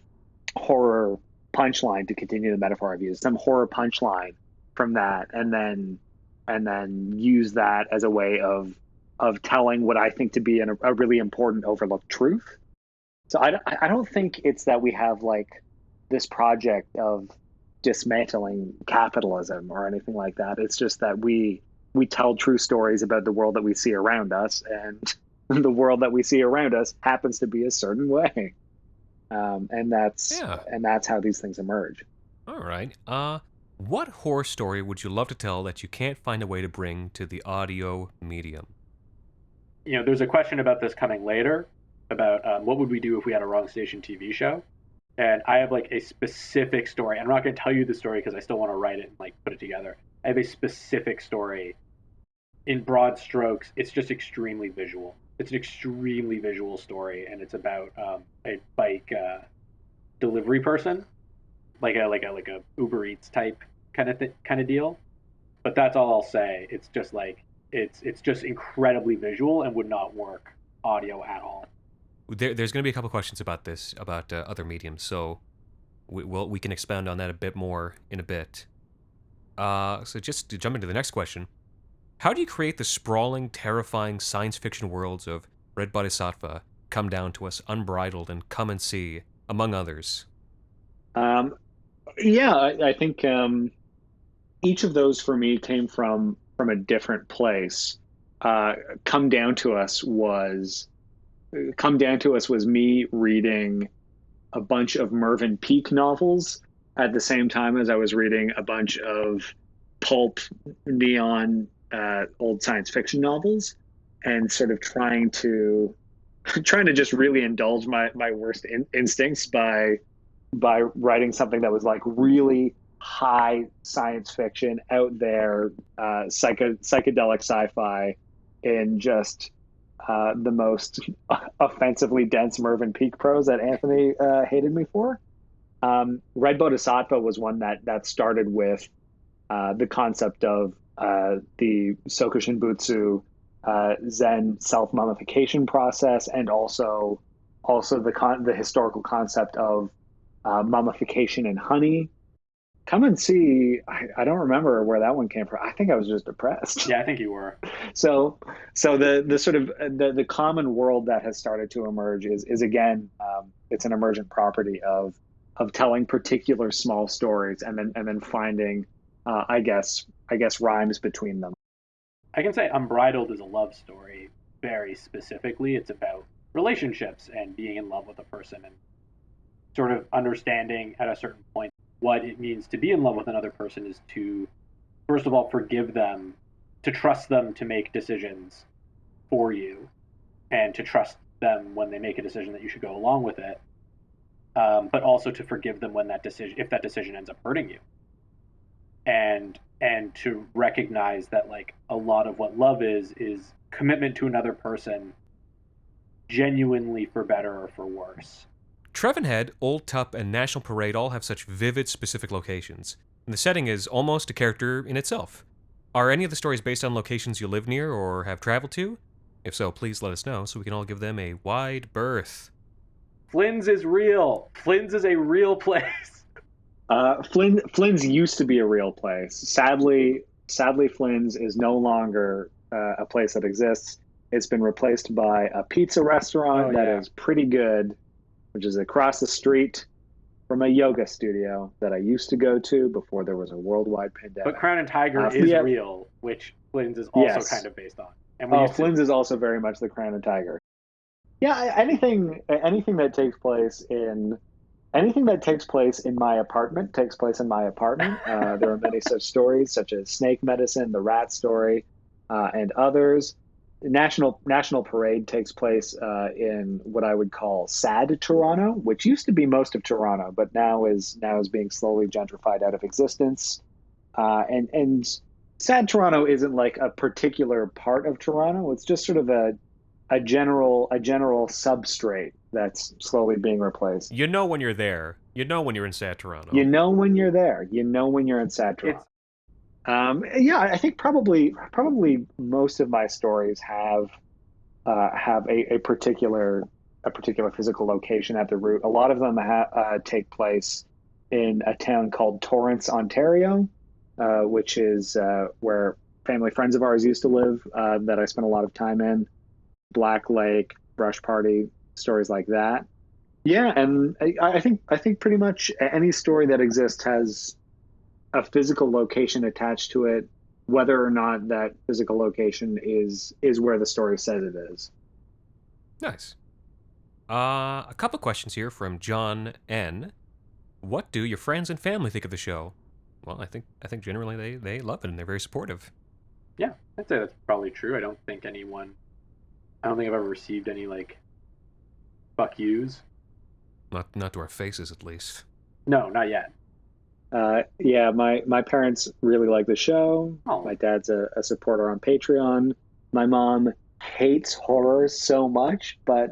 horror punchline, to continue the metaphor I've used, some horror punchline from that, and then use that as a way of telling what I think to be a really important overlooked truth. So I don't think it's that we have like this project of dismantling capitalism or anything like that. It's just that we tell true stories about the world that we see around us, and the world that we see around us happens to be a certain way. And that's how these things emerge. All right. What horror story would you love to tell that you can't find a way to bring to the audio medium? There's a question about this coming later about what would we do if we had a Wrong Station TV show. And I have like a specific story. I'm not going to tell you the story because I still want to write it and like put it together. I have a specific story. In broad strokes, it's just extremely visual. It's an extremely visual story, and it's about a bike delivery person, like a Uber Eats type kind of deal. But that's all I'll say. It's just like it's just incredibly visual and would not work audio at all. There's going to be a couple questions about this, about other mediums, so we can expound on that a bit more in a bit. So just to jump into the next question, how do you create the sprawling, terrifying science fiction worlds of Red Bodhisattva come down to us unbridled and Come and See, among others? I think each of those for me came from a different place. Come Down to Us was me reading a bunch of Mervyn Peake novels at the same time as I was reading a bunch of pulp neon old science fiction novels, and sort of trying to just really indulge my worst instincts by writing something that was like really high science fiction, out there, psychedelic sci-fi in just the most offensively dense Mervyn Peake prose that Anthony hated me for. Red Bodhisattva was one that started with the concept of the Sokushin Butsu Zen self-mummification process, and also the historical concept of mummification in honey. Come and See, I don't remember where that one came from. I think I was just depressed. Yeah, I think you were. So the sort of the common world that has started to emerge is again, it's an emergent property of telling particular small stories and then finding I guess rhymes between them. I can say Unbridled is a love story very specifically. It's about relationships and being in love with a person and sort of understanding at a certain point what it means to be in love with another person is to, first of all, forgive them, to trust them to make decisions for you, and to trust them when they make a decision that you should go along with it, but also to forgive them when if that decision ends up hurting you, and to recognize that like a lot of what love is commitment to another person, genuinely for better or for worse. Trevenhead, Old Tup, and National Parade all have such vivid, specific locations, and the setting is almost a character in itself. Are any of the stories based on locations you live near or have traveled to? If so, please let us know so we can all give them a wide berth. Flynn's is real. Flynn's is a real place. Flynn's used to be a real place. Sadly, Flynn's is no longer a place that exists. It's been replaced by a pizza restaurant that is pretty good, which is across the street from a yoga studio that I used to go to before there was a worldwide pandemic. But Crown and Tiger is real, which Flynn's is also kind of based on. And Flynn's is also very much the Crown and Tiger. Yeah, anything that takes place in my apartment takes place in my apartment. There are many such stories, such as Snake Medicine, the Rat Story, and others. National Parade takes place in what I would call sad Toronto, which used to be most of Toronto, but now is being slowly gentrified out of existence. And sad Toronto isn't like a particular part of Toronto. It's just sort of a general substrate that's slowly being replaced. You know when you're there. You know when you're in sad Toronto. You know when you're there. You know when you're in sad Toronto. I think probably most of my stories have a particular physical location at the root. A lot of them take place in a town called Torrance, Ontario, which is where family friends of ours used to live that I spent a lot of time in. Black Lake, Brush Party, stories like that. Yeah, and I think pretty much any story that exists has a physical location attached to it, whether or not that physical location is where the story says it is. Nice. A couple questions here from John N. What do your friends and family think of the show? Well, I think generally they love it and they're very supportive. Yeah, I'd say that's probably true. I don't think I've ever received any like fuck yous. Not to our faces, at least. No, not yet. My parents really like the show. Oh. My dad's a supporter on Patreon. My mom hates horror so much, but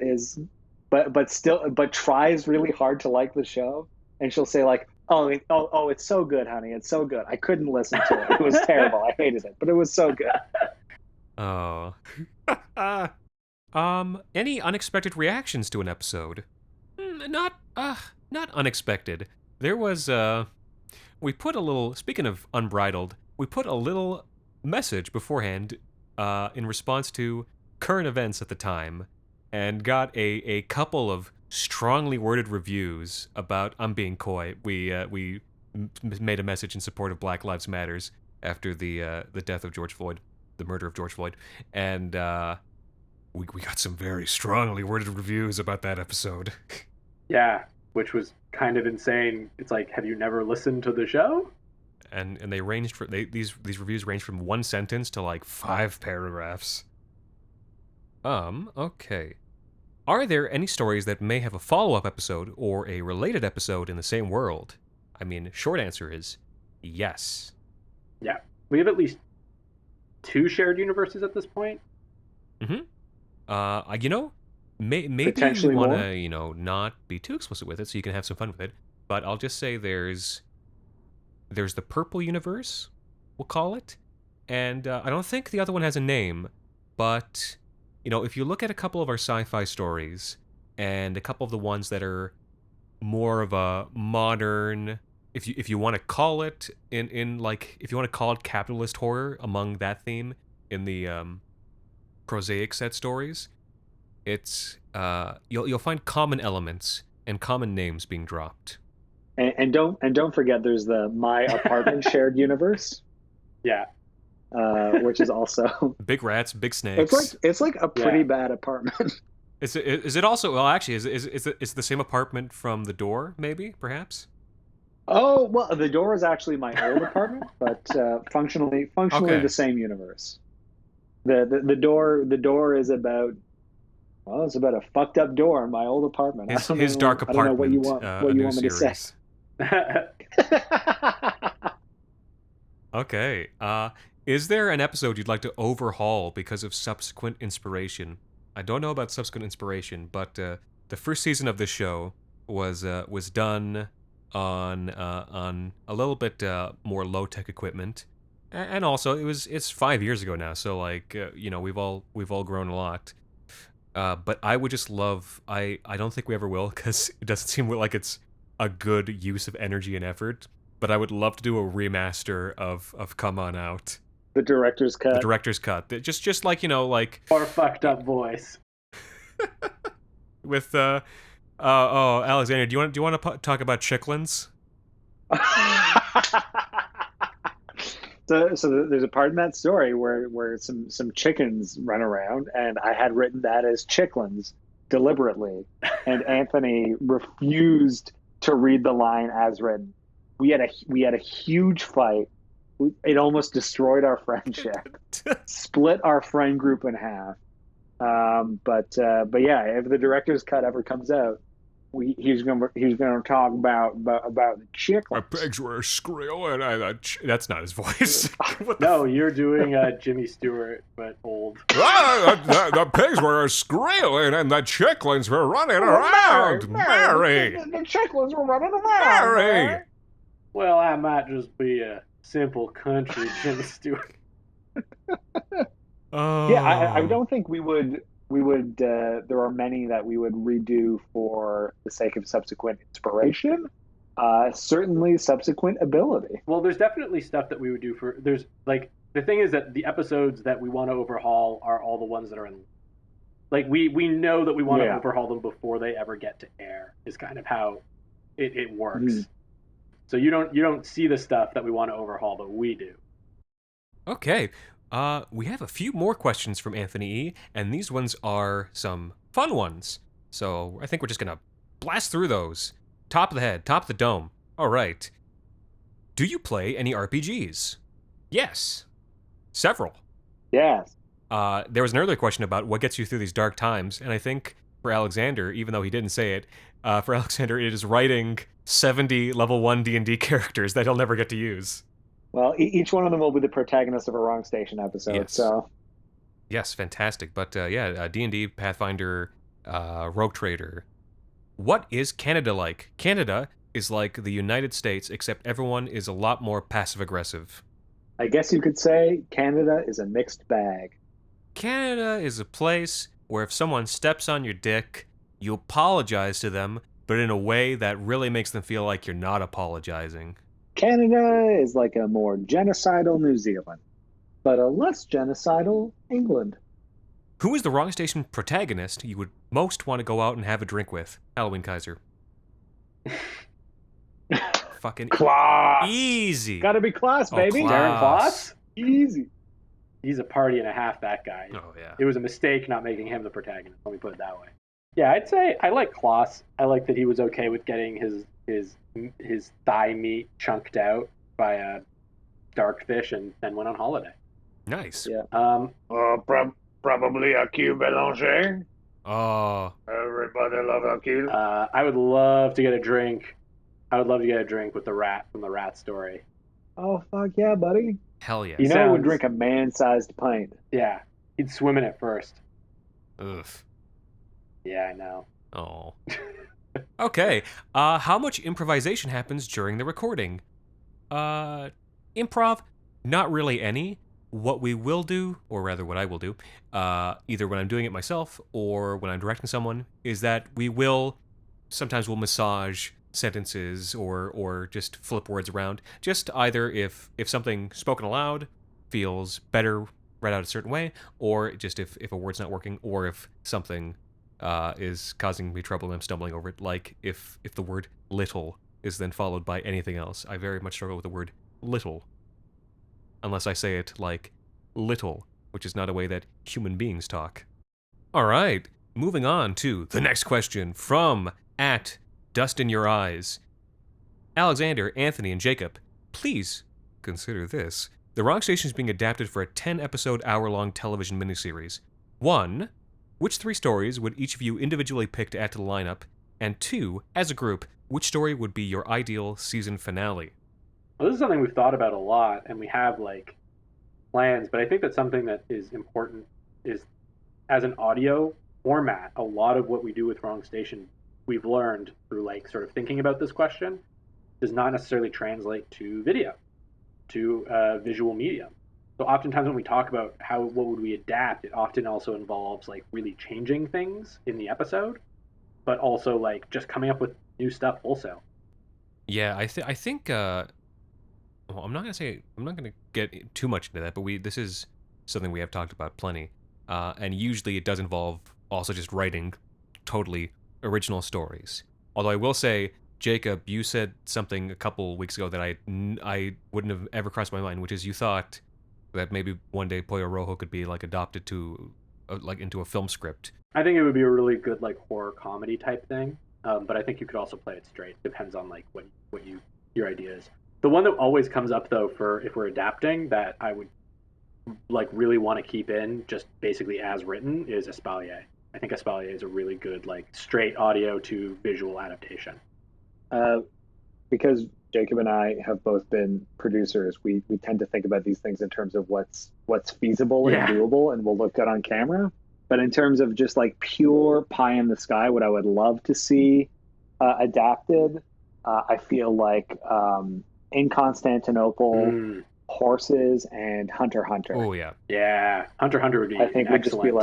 tries really hard to like the show. And she'll say like, oh, it's so good, honey. It's so good. I couldn't listen to it. It was terrible. I hated it, but it was so good. Oh. Any unexpected reactions to an episode? Not unexpected. There was, we put a little, speaking of unbridled, we put a little message beforehand, in response to current events at the time, and got a couple of strongly worded reviews about I'm being coy. We made a message in support of Black Lives Matters after the death of George Floyd, the murder of George Floyd, and we got some very strongly worded reviews about that episode. Yeah, which was kind of insane. It's like, have you never listened to the show? And they ranged for these reviews range from one sentence to like 5 paragraphs. Okay. Are there any stories that may have a follow-up episode or a related episode in the same world? I mean, short answer is yes. Yeah. We have at least 2 shared universes at this point. Mm-hmm. Maybe Potentially you want more. to, not be too explicit with it so you can have some fun with it. But I'll just say there's the Purple Universe, we'll call it. And I don't think the other one has a name, but, if you look at a couple of our sci-fi stories and a couple of the ones that are more of a modern, if you want to call it if you want to call it capitalist horror among that theme in the prosaic set stories, it's you'll find common elements and common names being dropped. And don't forget, there's the My Apartment shared universe. Yeah. Which is also big rats, big snakes. It's like a pretty bad apartment. Is it also? Well, actually, is it the same apartment from The Door? Maybe, perhaps. Oh well, The Door is actually my old apartment, but functionally Okay. the same universe. The door is about. Well, it's about a fucked up door in my old apartment. His dark apartment. I don't know what you want me to say. Okay. Is there an episode you'd like to overhaul because of subsequent inspiration? I don't know about subsequent inspiration, but the first season of this show was done on a little bit more low-tech equipment, And also, it's 5 years ago now, so like we've all grown a lot. But I would just love. I don't think we ever will because it doesn't seem like it's a good use of energy and effort. But I would love to do a remaster of Come On Out. The director's cut. The director's cut. Just like like Or fucked up voice. with Alexander, do you want to talk about chicklins? So there's a part in that story where some chickens run around, and I had written that as chicklins deliberately, and Anthony refused to read the line as written. We had a huge fight. It almost destroyed our friendship, split our friend group in half. But yeah, if the director's cut ever comes out, he's gonna talk about the chicklins. My pigs were squealing. That's not his voice. No, you're doing Jimmy Stewart, but old. The pigs were squealing and the chicklins were running around. Mary! The chicklins were running around. Mary! Well, I might just be a simple country Jimmy Stewart. Yeah, I don't think we would. There are many that we would redo for the sake of subsequent inspiration. Certainly subsequent ability. Well, there's definitely stuff that we would do for. There's like the thing is that the episodes that we want to overhaul are all the ones that are in. Like we know that we want to overhaul them before they ever get to air. Is kind of how it works. Mm-hmm. So you don't see the stuff that we want to overhaul, but we do. Okay. We have a few more questions from Anthony E, and these ones are some fun ones. So I think we're just gonna blast through those. Top of the head, top of the dome. All right. Do you play any RPGs? Yes. Several. Yes. There was an earlier question about what gets you through these dark times, and I think for Alexander, even though he didn't say it, for Alexander, it is writing 70 level 1 D&D characters that he'll never get to use. Well, each one of them will be the protagonist of a Wrong Station episode. Yes. So, yes, fantastic. But D&D, Pathfinder, Rogue Trader. What is Canada like? Canada is like the United States, except everyone is a lot more passive-aggressive. I guess you could say Canada is a mixed bag. Canada is a place where if someone steps on your dick, you apologize to them, but in a way that really makes them feel like you're not apologizing. Canada is like a more genocidal New Zealand, but a less genocidal England. Who is the Wrong Station protagonist you would most want to go out and have a drink with? Halloween Kaiser. Fucking Class. Easy. Gotta be Class, baby. Darren Class? Easy. He's a party and a half, that guy. Oh, yeah. It was a mistake not making him the protagonist, let me put it that way. Yeah, I'd say I like Klaus. I like that he was okay with getting his thigh meat chunked out by a dark fish and then went on holiday. Nice. Yeah. Probably a Q Belanger. Oh. Everybody love a Q. I would love to get a drink. I would love to get a drink with the rat from the rat story. Oh, fuck yeah, buddy. Hell yeah. You know, I would drink a man-sized pint. Yeah. He'd swim in it first. Ugh. Yeah, I know. Oh. Okay. How much improvisation happens during the recording? Improv, not really any. What we will do, or rather what I will do, either when I'm doing it myself or when I'm directing someone, is that sometimes we'll massage sentences or just flip words around. Just either if something spoken aloud feels better read out a certain way, or just if a word's not working, or if something is causing me trouble and I'm stumbling over it, like if the word little is then followed by anything else. I very much struggle with the word little. Unless I say it like little, which is not a way that human beings talk. Alright, moving on to the next question from @Dust in Your Eyes. Alexander, Anthony, and Jacob, please consider this. The Wrong Station is being adapted for a 10-episode hour-long television miniseries. 1. Which 3 stories would each of you individually pick to add to the lineup? And 2, as a group, which story would be your ideal season finale? Well, this is something we've thought about a lot, and we have, plans, but I think that something that is important is, as an audio format, a lot of what we do with Wrong Station, we've learned through, sort of thinking about this question, does not necessarily translate to video. to visual medium. So oftentimes when we talk about what would we adapt, it often also involves like really changing things in the episode, but also like just coming up with new stuff wholesale. Yeah, I think. Well, I'm not gonna get too much into that, but this is something we have talked about plenty, and usually it does involve also just writing totally original stories. Although I will say, Jacob, you said something a couple weeks ago that I wouldn't have ever crossed my mind, which is you thought that maybe one day Pollo Rojo could be like adopted to like into a film script. I think it would be a really good like horror comedy type thing, but I think you could also play it straight. Depends on like what your idea is. The one that always comes up though for if we're adapting that I would like really want to keep in just basically as written is Espalier. I think Espalier is a really good like straight audio to visual adaptation. Because Jacob and I have both been producers, we tend to think about these things in terms of what's feasible and doable and will look good on camera. But in terms of just like pure pie in the sky, what I would love to see adapted, I feel like in Constantinople, Horses, and Hunter x Hunter. Oh yeah, yeah. Hunter x Hunter would be. I think excellent.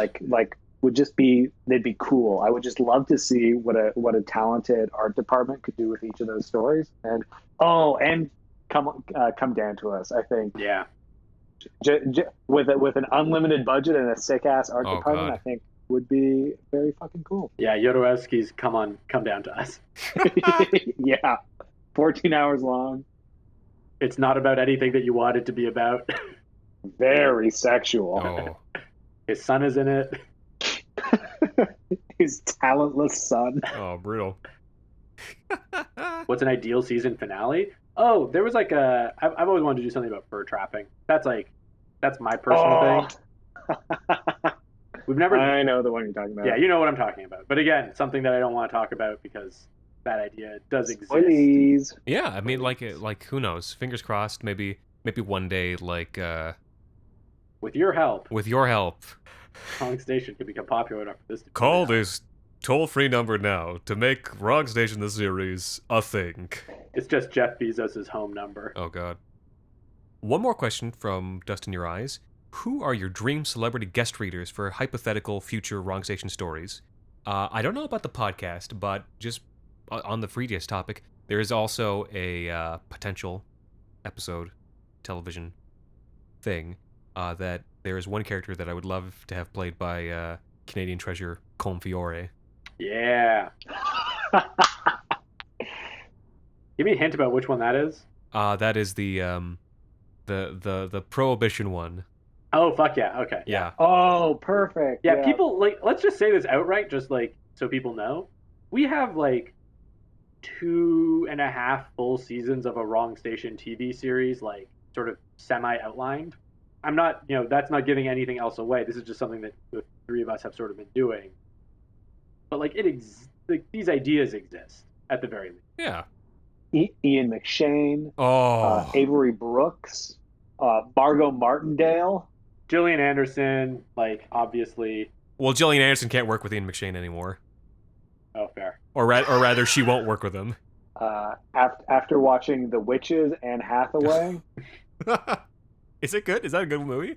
would just be they'd be cool. I would just love to see what a talented art department could do with each of those stories. And come down to us. I think with an unlimited budget and a sick ass art department, God. I think would be very fucking cool. Yeah, Jodorowsky's come down to us. Yeah, 14 hours long. It's not about anything that you want it to be about. Very sexual. Oh. His son is in it. His talentless son. Oh, brutal. What's an ideal season finale? Oh, there was like I've always wanted to do something about fur trapping. That's my personal thing. We've never. I know the one you're talking about. Yeah, you know what I'm talking about. But again, something that I don't want to talk about because that idea does exist. Please. Yeah, I mean, like who knows? Fingers crossed. Maybe one day, like with your help, Wrong Station could become popular enough for this to call this toll-free number now to make Wrong Station the series a thing. It's just Jeff Bezos' home number. Oh God. One more question from Dust in Your Eyes. Who are your dream celebrity guest readers for hypothetical future Wrong Station stories? I don't know about the podcast, but just on the previous topic, there is also a potential episode television thing that there is one character that I would love to have played by Canadian treasure Confiore. Yeah. Give me a hint about which one that is. That is the Prohibition one. Oh fuck yeah! Okay. Yeah. Oh, perfect. Yeah, people like. Let's just say this outright, just like so people know. We have like 2.5 full seasons of a Wrong Station TV series, like sort of semi-outlined. I'm not, that's not giving anything else away. This is just something that the three of us have sort of been doing. But like these ideas exist at the very least. Yeah. Ian McShane. Oh. Avery Brooks. Margot Martindale. Gillian Anderson, like obviously. Well, Gillian Anderson can't work with Ian McShane anymore. Oh, fair. Or rather, she won't work with him. After watching The Witches and Hathaway. Is it good? Is that a good movie?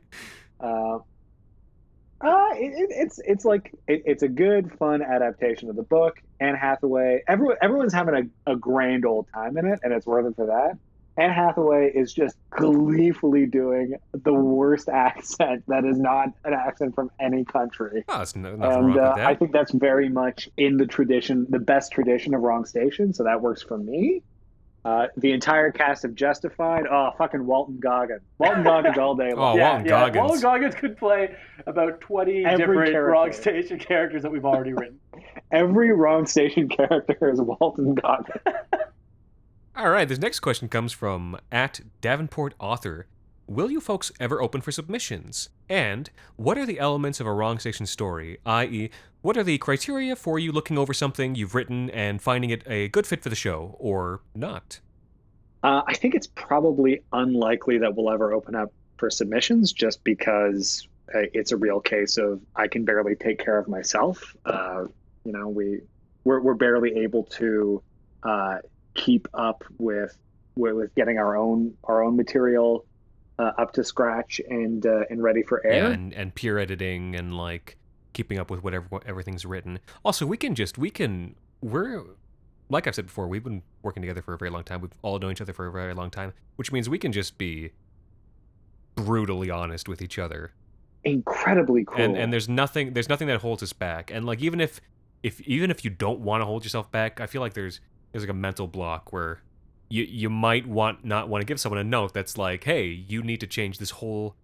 It's a good, fun adaptation of the book. Anne Hathaway, everyone's having a grand old time in it, and it's worth it for that. Anne Hathaway is just gleefully doing the worst accent that is not an accent from any country. Oh, there's nothing wrong with that. I think that's very much in the best tradition of Wrong Station, so that works for me. The entire cast of Justified, fucking Walton Goggins. Walton Goggins all day long. Walton Goggins. Walton Goggins could play about 20 different Wrong Station characters that we've already written. Every Wrong Station character is Walton Goggins. All right, this next question comes from @DavenportAuthor. Will you folks ever open for submissions? And what are the elements of a Wrong Station story, i.e., what are the criteria for you looking over something you've written and finding it a good fit for the show, or not? I think it's probably unlikely that we'll ever open up for submissions just because it's a real case of I can barely take care of myself. We're barely able to keep up with with getting our own material up to scratch and ready for air. Yeah, and peer editing and like keeping up with whatever everything's written. Also, we're like I've said before, we've been working together for a very long time. We've all known each other for a very long time, which means we can just be brutally honest with each other. Incredibly cool. And there's nothing that holds us back. And like even if you don't want to hold yourself back, I feel like there's like a mental block where you might not want to give someone a note that's like, hey, you need to change this whole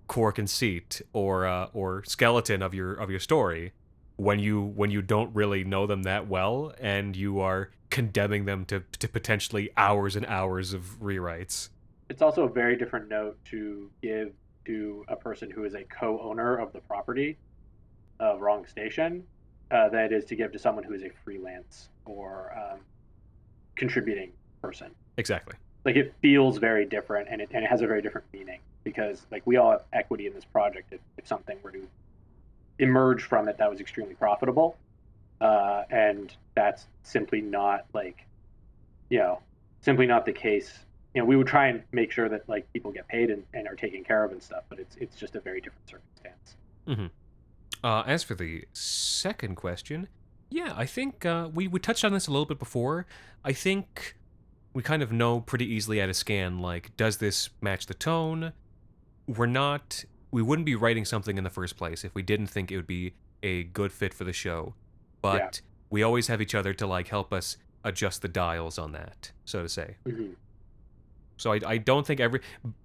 core conceit or skeleton of your story when you don't really know them that well, and you are condemning them to potentially hours and hours of rewrites. It's also a very different note to give to a person who is a co-owner of the property of Wrong Station than it is to give to someone who is a freelance or contributing person. Exactly. Like, it feels very different, and it has a very different meaning, because like we all have equity in this project. If something were to emerge from it that was extremely profitable, and that's simply not simply not the case. We would try and make sure that like people get paid and are taken care of and stuff, but it's just a very different circumstance. Mm-hmm. As for the second question, yeah, I think we touched on this a little bit before. I think we kind of know pretty easily at a scan, like, does this match the tone? We wouldn't be writing something in the first place if we didn't think it would be a good fit for the show. But we always have each other to like help us adjust the dials on that, so to say. Mm-hmm. So I don't think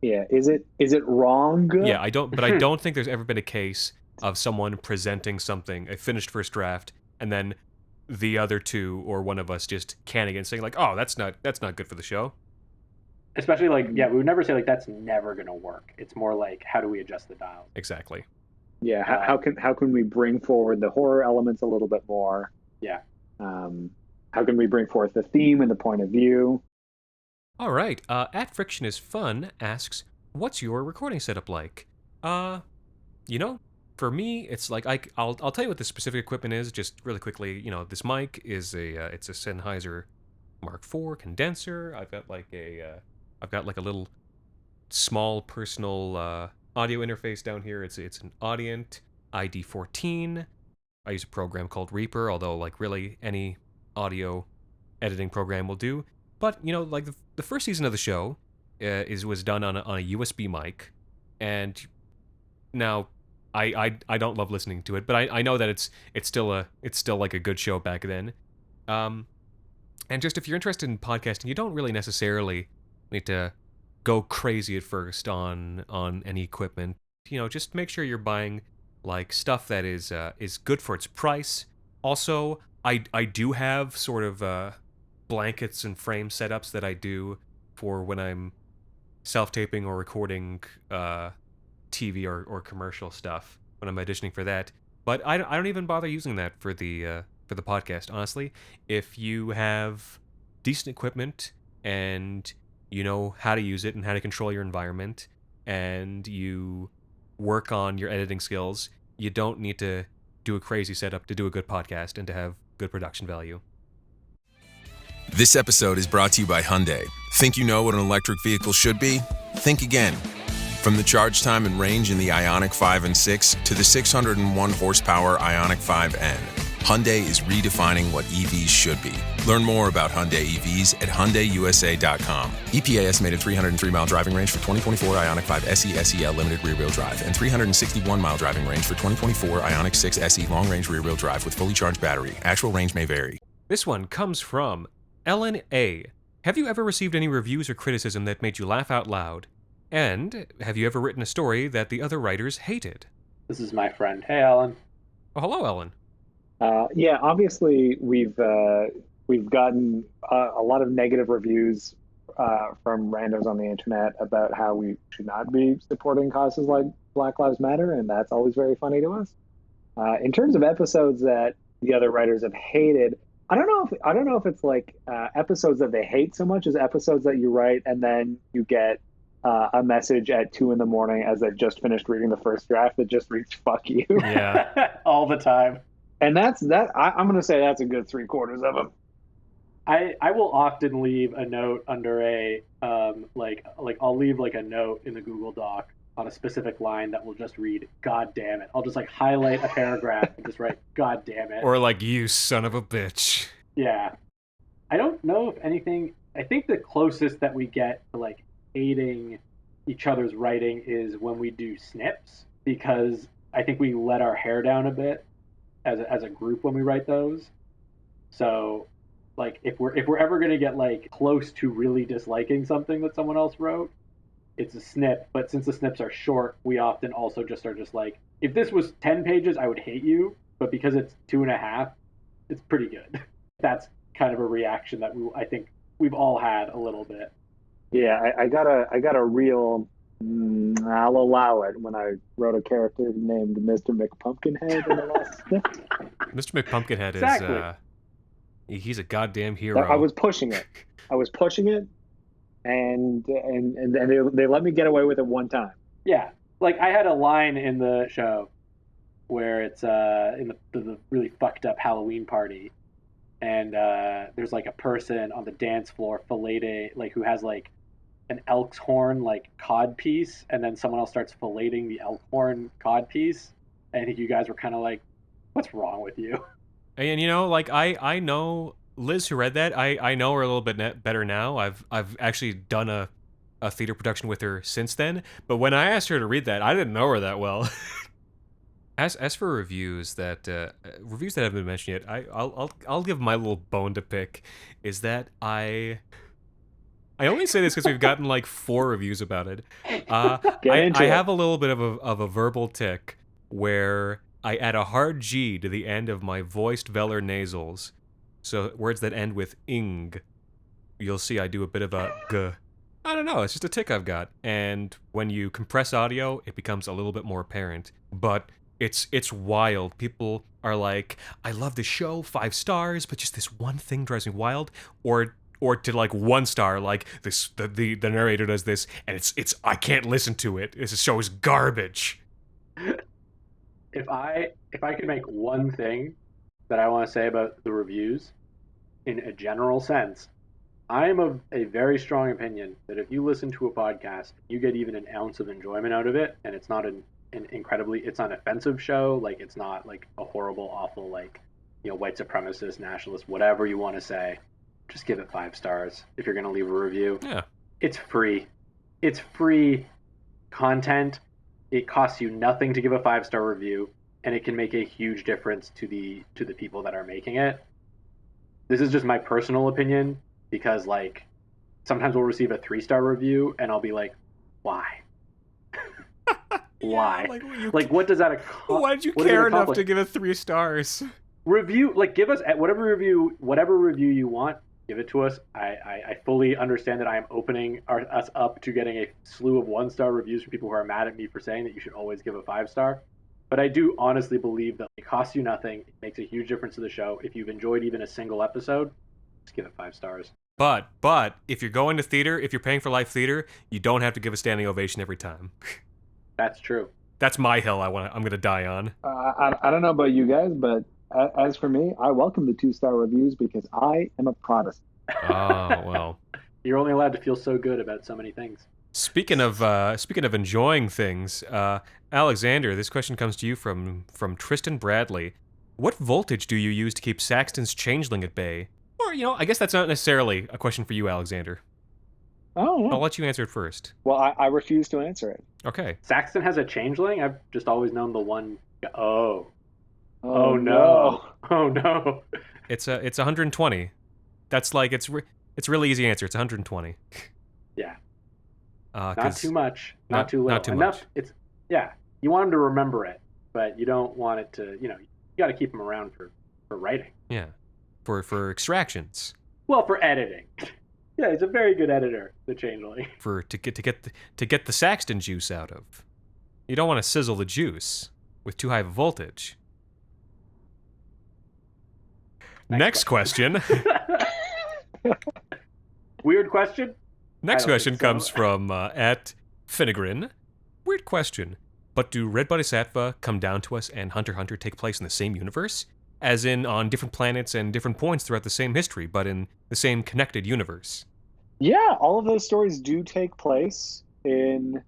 is it wrong? Yeah, I don't think there's ever been a case of someone presenting something, a finished first draft, and then the other two or one of us just canning it and saying like, oh, that's not good for the show. Especially like, we would never say like that's never gonna work. It's more like, how do we adjust the dial? Exactly. Yeah. How can we bring forward the horror elements a little bit more? Yeah. How can we bring forth the theme and the point of view? All right. At Friction is Fun asks, what's your recording setup like? For me, it's like I'll tell you what the specific equipment is just really quickly. This mic is it's a Sennheiser Mark IV condenser. I've got like a little small personal audio interface down here. It's an Audient ID14. I use a program called Reaper, although like really any audio editing program will do. But like the first season of the show was done on a USB mic, and now I don't love listening to it, but I know that it's still like a good show back then. And just if you're interested in podcasting, you don't really necessarily need to go crazy at first on any equipment. Just make sure you're buying like stuff that is good for its price. Also, I do have sort of blankets and frame setups that I do for when I'm self-taping or recording TV or commercial stuff when I'm auditioning for that. But I don't even bother using that for the podcast, honestly. If you have decent equipment and you know how to use it and how to control your environment, and you work on your editing skills, you don't need to do a crazy setup to do a good podcast and to have good production value. This episode is brought to you by Hyundai. Think you know what an electric vehicle should be? Think again. From the charge time and range in the Ioniq 5 and 6 to the 601 horsepower Ioniq 5N, Hyundai is redefining what EVs should be. Learn more about Hyundai EVs at HyundaiUSA.com. EPA estimated 303-mile driving range for 2024 Ioniq 5 SE SEL limited rear-wheel drive and 361-mile driving range for 2024 Ioniq 6 SE long-range rear-wheel drive with fully charged battery. Actual range may vary. This one comes from Ellen A. Have you ever received any reviews or criticism that made you laugh out loud? And have you ever written a story that the other writers hated? This is my friend. Hey, Alan. Oh, hello, Ellen. Yeah, obviously we've gotten a lot of negative reviews from randos on the internet about how we should not be supporting causes like Black Lives Matter, and that's always very funny to us. In terms of episodes that the other writers have hated, I don't know if it's like episodes that they hate so much as episodes that you write and then you get a message at 2 a.m. as they've just finished reading the first draft that just reads "fuck you." Yeah, all the time. And I'm going to say that's a good 3/4 of them. I will often leave a note under a like I'll leave like a note in the Google Doc on a specific line that will just read "God damn it." I'll just like highlight a paragraph and just write "God damn it." Or like, "You son of a bitch." Yeah. I don't know if anything. I think the closest that we get to like hating each other's writing is when we do snips, because I think we let our hair down a bit as a group when we write those. So, like, if we're ever gonna get like close to really disliking something that someone else wrote, it's a snip. But since the snips are short, we often also just are just like, if this was 10 pages, I would hate you, but because it's 2.5, it's pretty good. That's kind of a reaction that I think we've all had a little bit. Yeah, I got a real. I'll allow it when I wrote a character named Mr. McPumpkinhead in the last snip. Mr. McPumpkinhead Exactly. is he's a goddamn hero. I was pushing it. And they let me get away with it one time. Yeah, like I had a line in the show where it's in the really fucked up Halloween party, and there's like a person on the dance floor filleting, like, who has like an elk's horn like cod piece, and then someone else starts filleting the elk horn cod piece, and I think you guys were kind of like, "What's wrong with you?" And you know, like I know Liz, who read that. I know her a little bit better now. I've actually done a theater production with her since then. But when I asked her to read that, I didn't know her that well. As for reviews that haven't been mentioned yet, I'll give my little bone to pick. Is that I only say this because we've gotten like 4 reviews about it. I have a little bit of a verbal tick where I add a hard G to the end of my voiced velar nasals. So words that end with ing. You'll see I do a bit of a g. I don't know, it's just a tick I've got. And when you compress audio, it becomes a little bit more apparent. But it's wild. People are like, "I love the show, 5 stars, but just this one thing drives me wild." Or to like 1 star, like this the narrator does this, and it's I can't listen to it. This show is garbage. If I could make one thing that I want to say about the reviews, in a general sense, I am of a very strong opinion that if you listen to a podcast, you get even an ounce of enjoyment out of it, and it's not an incredibly, it's not an offensive show, like it's not like a horrible, awful, like, you know, white supremacist, nationalist, whatever you want to say, just give it 5 stars if you're going to leave a review. Yeah. It's free. It's free content. It costs you nothing to give a 5-star review, and it can make a huge difference to the people that are making it. This is just my personal opinion, because like sometimes we'll receive a 3-star review and I'll be like, why? Why? Yeah, like what does that accomplish? Why did you care enough to give it 3 stars? Review, like, give us whatever review you want. Give it to us. I fully understand that I am opening us up to getting a slew of 1-star reviews from people who are mad at me for saying that you should always give a 5-star. But I do honestly believe that it costs you nothing. It makes a huge difference to the show. If you've enjoyed even a single episode, just give it 5 stars. But if you're going to theater, if you're paying for live theater, you don't have to give a standing ovation every time. That's true. That's my hill I'm going to die on. I don't know about you guys, but as for me, I welcome the 2-star reviews because I am a Protestant. Oh, well. You're only allowed to feel so good about so many things. Speaking of enjoying things, Alexander, this question comes to you from Tristan Bradley. What voltage do you use to keep Saxton's changeling at bay? Or, you know, I guess that's not necessarily a question for you, Alexander. Oh, yeah. I'll let you answer it first. Well, I refuse to answer it. Okay. Saxton has a changeling? I've just always known the one. Oh Oh no. Oh no. It's 120. That's like it's a really easy answer. It's 120. Yeah. Not too much. Not too little. Not too Enough. much. It's you want him to remember it, but you don't want it to. You got to keep him around for writing. Yeah. For extractions. Well, for editing. Yeah, he's a very good editor, the changeling. To get the Saxton juice out of. You don't want to sizzle the juice with too high of a voltage. Next question. Weird question? Next question comes from at Finnegrin. Weird question. But do Red Bodhisattva come down to us and Hunter x Hunter take place in the same universe? as in on different planets and different points throughout the same history, but in the same connected universe. Yeah, all of those stories do take place in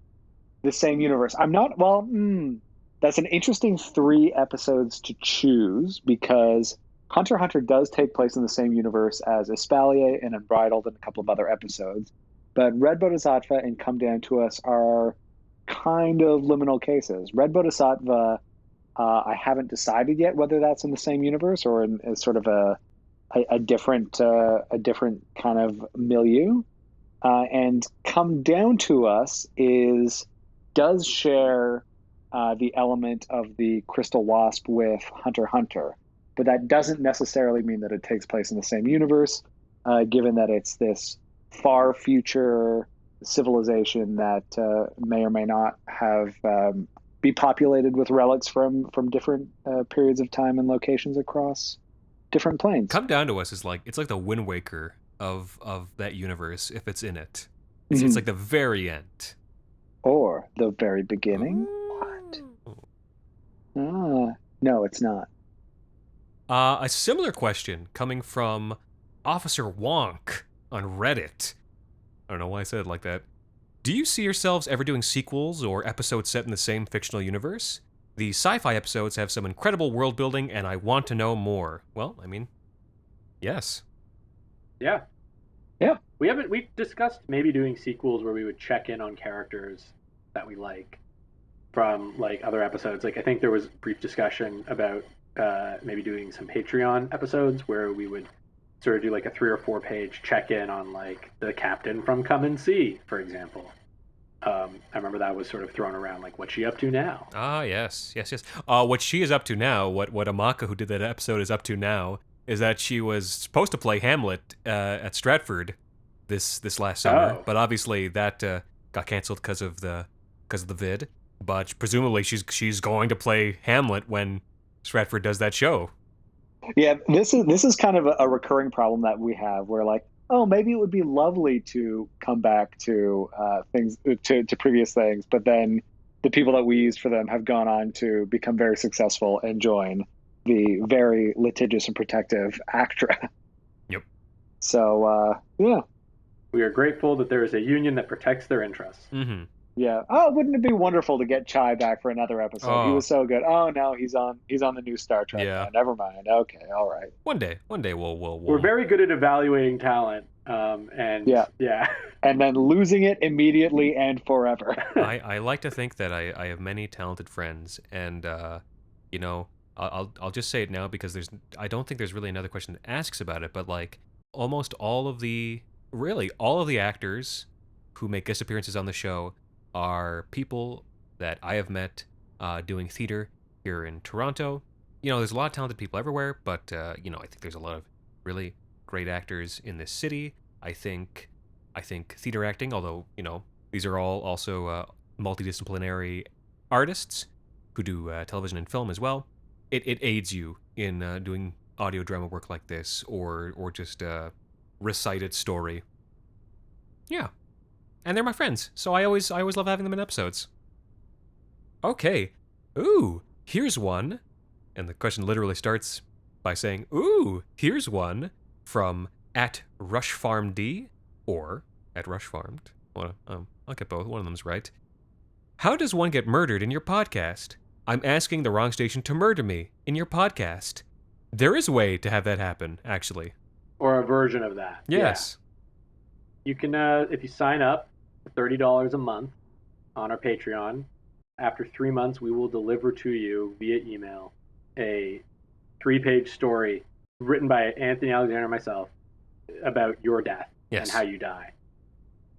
the same universe. That's an interesting 3 episodes to choose because Hunter x Hunter does take place in the same universe as Espalier and Unbridled and a couple of other episodes. But Red Bodhisattva and Come Down to Us are kind of liminal cases. Red Bodhisattva, I haven't decided yet whether that's in the same universe or in sort of a different kind of milieu. And Come Down to Us does share the element of the Crystal Wasp with Hunter x Hunter, but that doesn't necessarily mean that it takes place in the same universe, given that it's this far future civilization that may or may not have be populated with relics from different periods of time and locations across different planes. Come Down to Us is like the Wind Waker of that universe if it's in it. It's like the very end. Or the very beginning. What? No, it's not. A similar question coming from Officer Wonk on Reddit. I don't know why I said it like that. Do you see yourselves ever doing sequels or episodes set in the same fictional universe? The sci-fi episodes have some incredible world building, and I want to know more. Well, I mean, yes. Yeah. Yeah. We've discussed maybe doing sequels where we would check in on characters that we like from like other episodes. Like I think there was brief discussion about maybe doing some Patreon episodes where we would sort of do like a 3 or 4 page check-in on like the captain from Come and See, for example. I remember that was sort of thrown around, like what's she up to now? Ah, yes. What she is up to now, what Amaka, who did that episode, is up to now, is that she was supposed to play Hamlet at Stratford this last summer, but obviously that got canceled because of the vid. But presumably she's going to play Hamlet when Stratford does that show. Yeah, this is kind of a recurring problem that we have, where like, oh, maybe it would be lovely to come back to things to previous things, but then the people that we used for them have gone on to become very successful and join the very litigious and protective ACTRA. Yep. So yeah, we are grateful that there is a union that protects their interests. Mm-hmm. Yeah. Oh, wouldn't it be wonderful to get Chai back for another episode? Oh. He was so good. Oh no, he's on the new Star Trek. Yeah. Never mind. Okay. All right. One day we'll. We're very good at evaluating talent. And yeah. And then losing it immediately and forever. I like to think that I have many talented friends, and you know, I'll just say it now because I don't think there's really another question that asks about it, but like almost all of the actors who make guest appearances on the show are people that I have met doing theater here in Toronto. You know, there's a lot of talented people everywhere, but you know, I think there's a lot of really great actors in this city. I think theater acting, although, you know, these are all also multidisciplinary artists who do television and film as well. It aids you in doing audio drama work like this, or just recited story. Yeah. And they're my friends, so I always love having them in episodes. Okay. Ooh, here's one. And the question literally starts by saying, ooh, here's one from @RushFarmD or @RushFarmed. I'll get both. One of them's right. How does one get murdered in your podcast? I'm asking the Wrong Station to murder me in your podcast. There is a way to have that happen, actually. Or a version of that. Yes. Yeah. You can, if you sign up, $30 a month on our Patreon. After 3 months, we will deliver to you via email a 3-page story written by Anthony Alexander and myself about your death and how you die.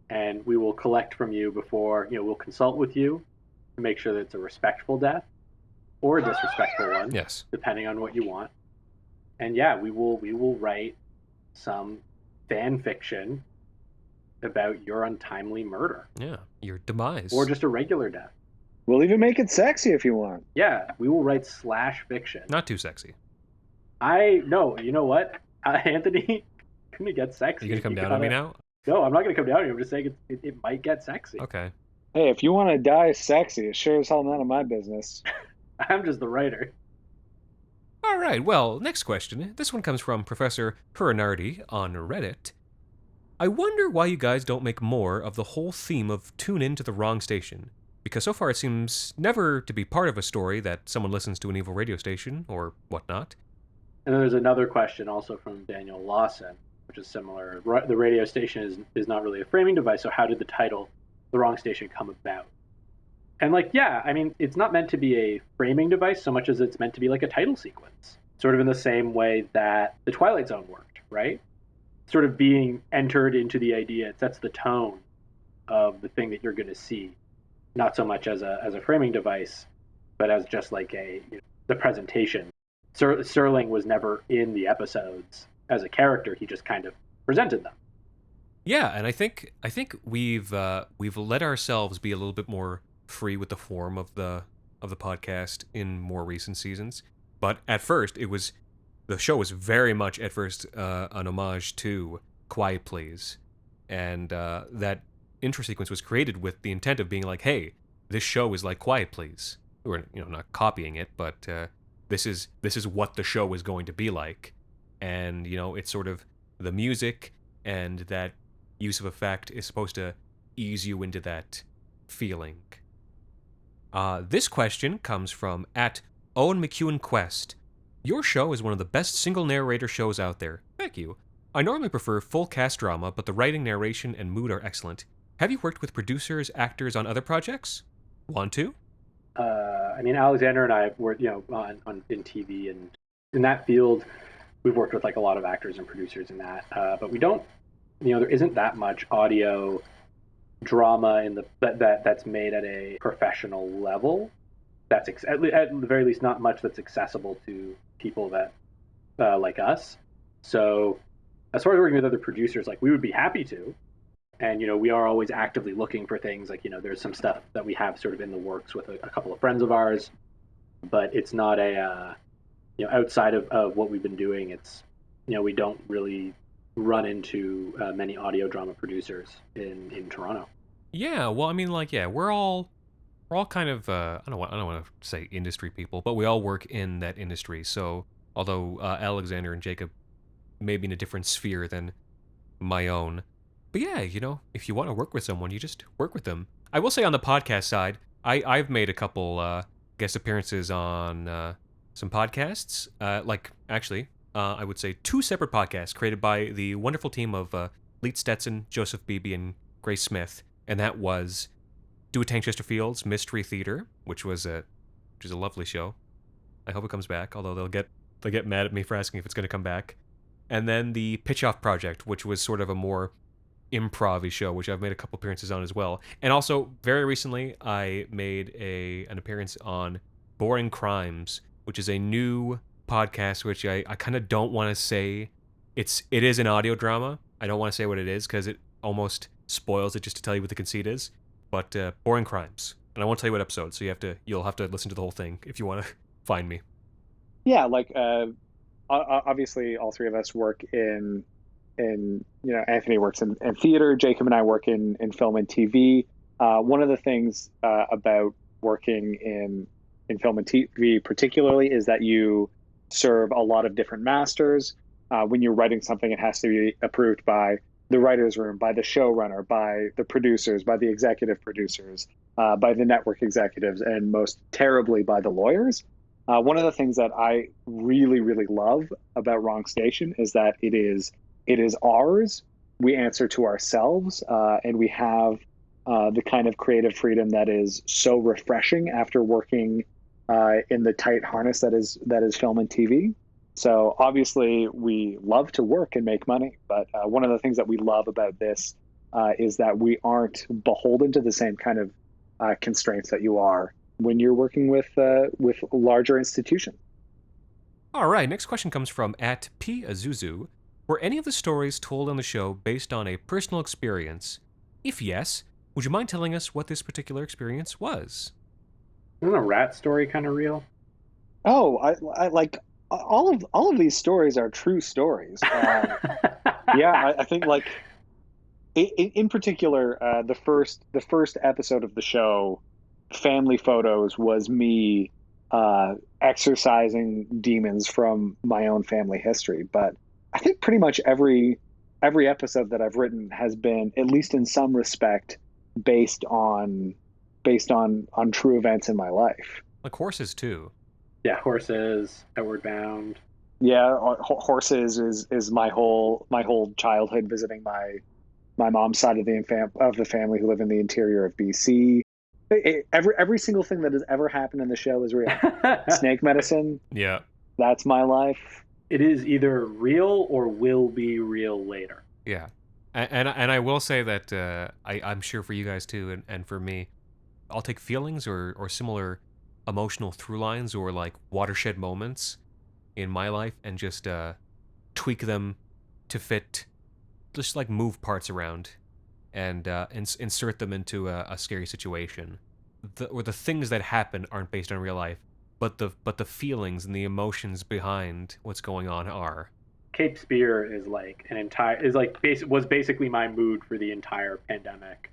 And we will collect from you before, you know, we'll consult with you to make sure that it's a respectful death or a disrespectful one, depending on what you want. And yeah, we will write some fan fiction about your untimely murder. Yeah, your demise. Or just a regular death. We'll even make it sexy if you want. Yeah, we will write slash fiction. Not too sexy. No, you know what? Anthony, gonna get sexy. Are you gonna come down on me now? No, I'm not gonna come down on you. I'm just saying it might get sexy. Okay. Hey, if you want to die sexy, it's sure as hell none of my business. I'm just the writer. All right, well, next question. This one comes from Professor Purinardi on Reddit. I wonder why you guys don't make more of the whole theme of tune in to the wrong station, because so far it seems never to be part of a story that someone listens to an evil radio station or whatnot. And then there's another question also from Daniel Lawson, which is similar. The radio station is not really a framing device, so how did the title The Wrong Station come about? And like, yeah, I mean, it's not meant to be a framing device so much as it's meant to be like a title sequence, sort of in the same way that the Twilight Zone worked, right? Sort of being entered into the idea, it sets the tone of the thing that you're going to see, not so much as a framing device, but as just like the presentation. Serling was never in the episodes as a character; he just kind of presented them. Yeah, and I think we've let ourselves be a little bit more free with the form of the podcast in more recent seasons. But at first, the show was very much at first an homage to Quiet Please, and that intro sequence was created with the intent of being like, hey, this show is like Quiet Please. We're not copying it, but this is what the show is going to be like, and it's sort of the music and that use of effect is supposed to ease you into that feeling. This question comes from @Owen McEwen Quest. Your show is one of the best single narrator shows out there. Thank you. I normally prefer full cast drama, but the writing, narration, and mood are excellent. Have you worked with producers, actors on other projects? Want to? I mean, Alexander and I were, in TV and in that field, we've worked with like a lot of actors and producers in that, but we don't, there isn't that much audio drama that's made at a professional level. That's at the very least not much that's accessible to people that like us. So as far as working with other producers, like we would be happy to, and we are always actively looking for things. Like there's some stuff that we have sort of in the works with a couple of friends of ours, but it's not outside of what we've been doing. It's we don't really run into many audio drama producers in Toronto. Yeah, well, I mean, we're all kind of I don't want to say industry people, but we all work in that industry. So although Alexander and Jacob may be in a different sphere than my own, but yeah, if you want to work with someone, you just work with them. I will say on the podcast side, I've made a couple guest appearances on some podcasts. I would say 2 separate podcasts created by the wonderful team of Leet Stetson, Joseph Beebe, and Grace Smith, and that was DeWitt Chesterfield's Mystery Theater, which is a lovely show. I hope it comes back, although they'll get mad at me for asking if it's going to come back. And then the Pitch Off Project, which was sort of a more improv-y show, which I've made a couple appearances on as well. And also, very recently, I made an appearance on Boring Crimes, which is a new podcast, which I kind of don't want to say it is an audio drama. I don't want to say what it is because it almost spoils it just to tell you what the conceit is. But Boring Crimes, and I won't tell you what episode, so you'll have to listen to the whole thing if you want to find me. Yeah, obviously all three of us work in Anthony works in theater, Jacob and I work in film and TV. One of the things about working in film and TV particularly is that you serve a lot of different masters. When you're writing something, it has to be approved by the writer's room, by the showrunner, by the producers, by the executive producers, by the network executives, and most terribly by the lawyers. One of the things that I really, really love about Wrong Station is that it is ours. We answer to ourselves, and we have the kind of creative freedom that is so refreshing after working in the tight harness that is film and TV. So obviously we love to work and make money, but one of the things that we love about this is that we aren't beholden to the same kind of constraints that you are when you're working with larger institutions. All right, next question comes from @PAzuzu. Were any of the stories told on the show based on a personal experience? If yes, would you mind telling us what this particular experience was? Isn't a rat story kind of real? Oh, I like all of these stories are true stories. Yeah, I think like in particular, the first episode of the show, Family Photos, was me exorcising demons from my own family history. But I think pretty much every episode that I've written has been, at least in some respect, based on true events in my life. Like Horses too. Yeah, Horses, Outward Bound. Yeah, Horses is my whole childhood visiting my mom's side of the family who live in the interior of BC. Every single thing that has ever happened in the show is real. Snake medicine. Yeah. That's my life. It is either real or will be real later. Yeah. And I will say that I'm sure for you guys too, and for me, I'll take feelings or similar emotional through lines or like watershed moments in my life and just tweak them to fit, just like move parts around and insert them into a scary situation. The things that happen aren't based on real life, but the feelings and the emotions behind what's going on are. Cape Spear is like was basically my mood for the entire pandemic.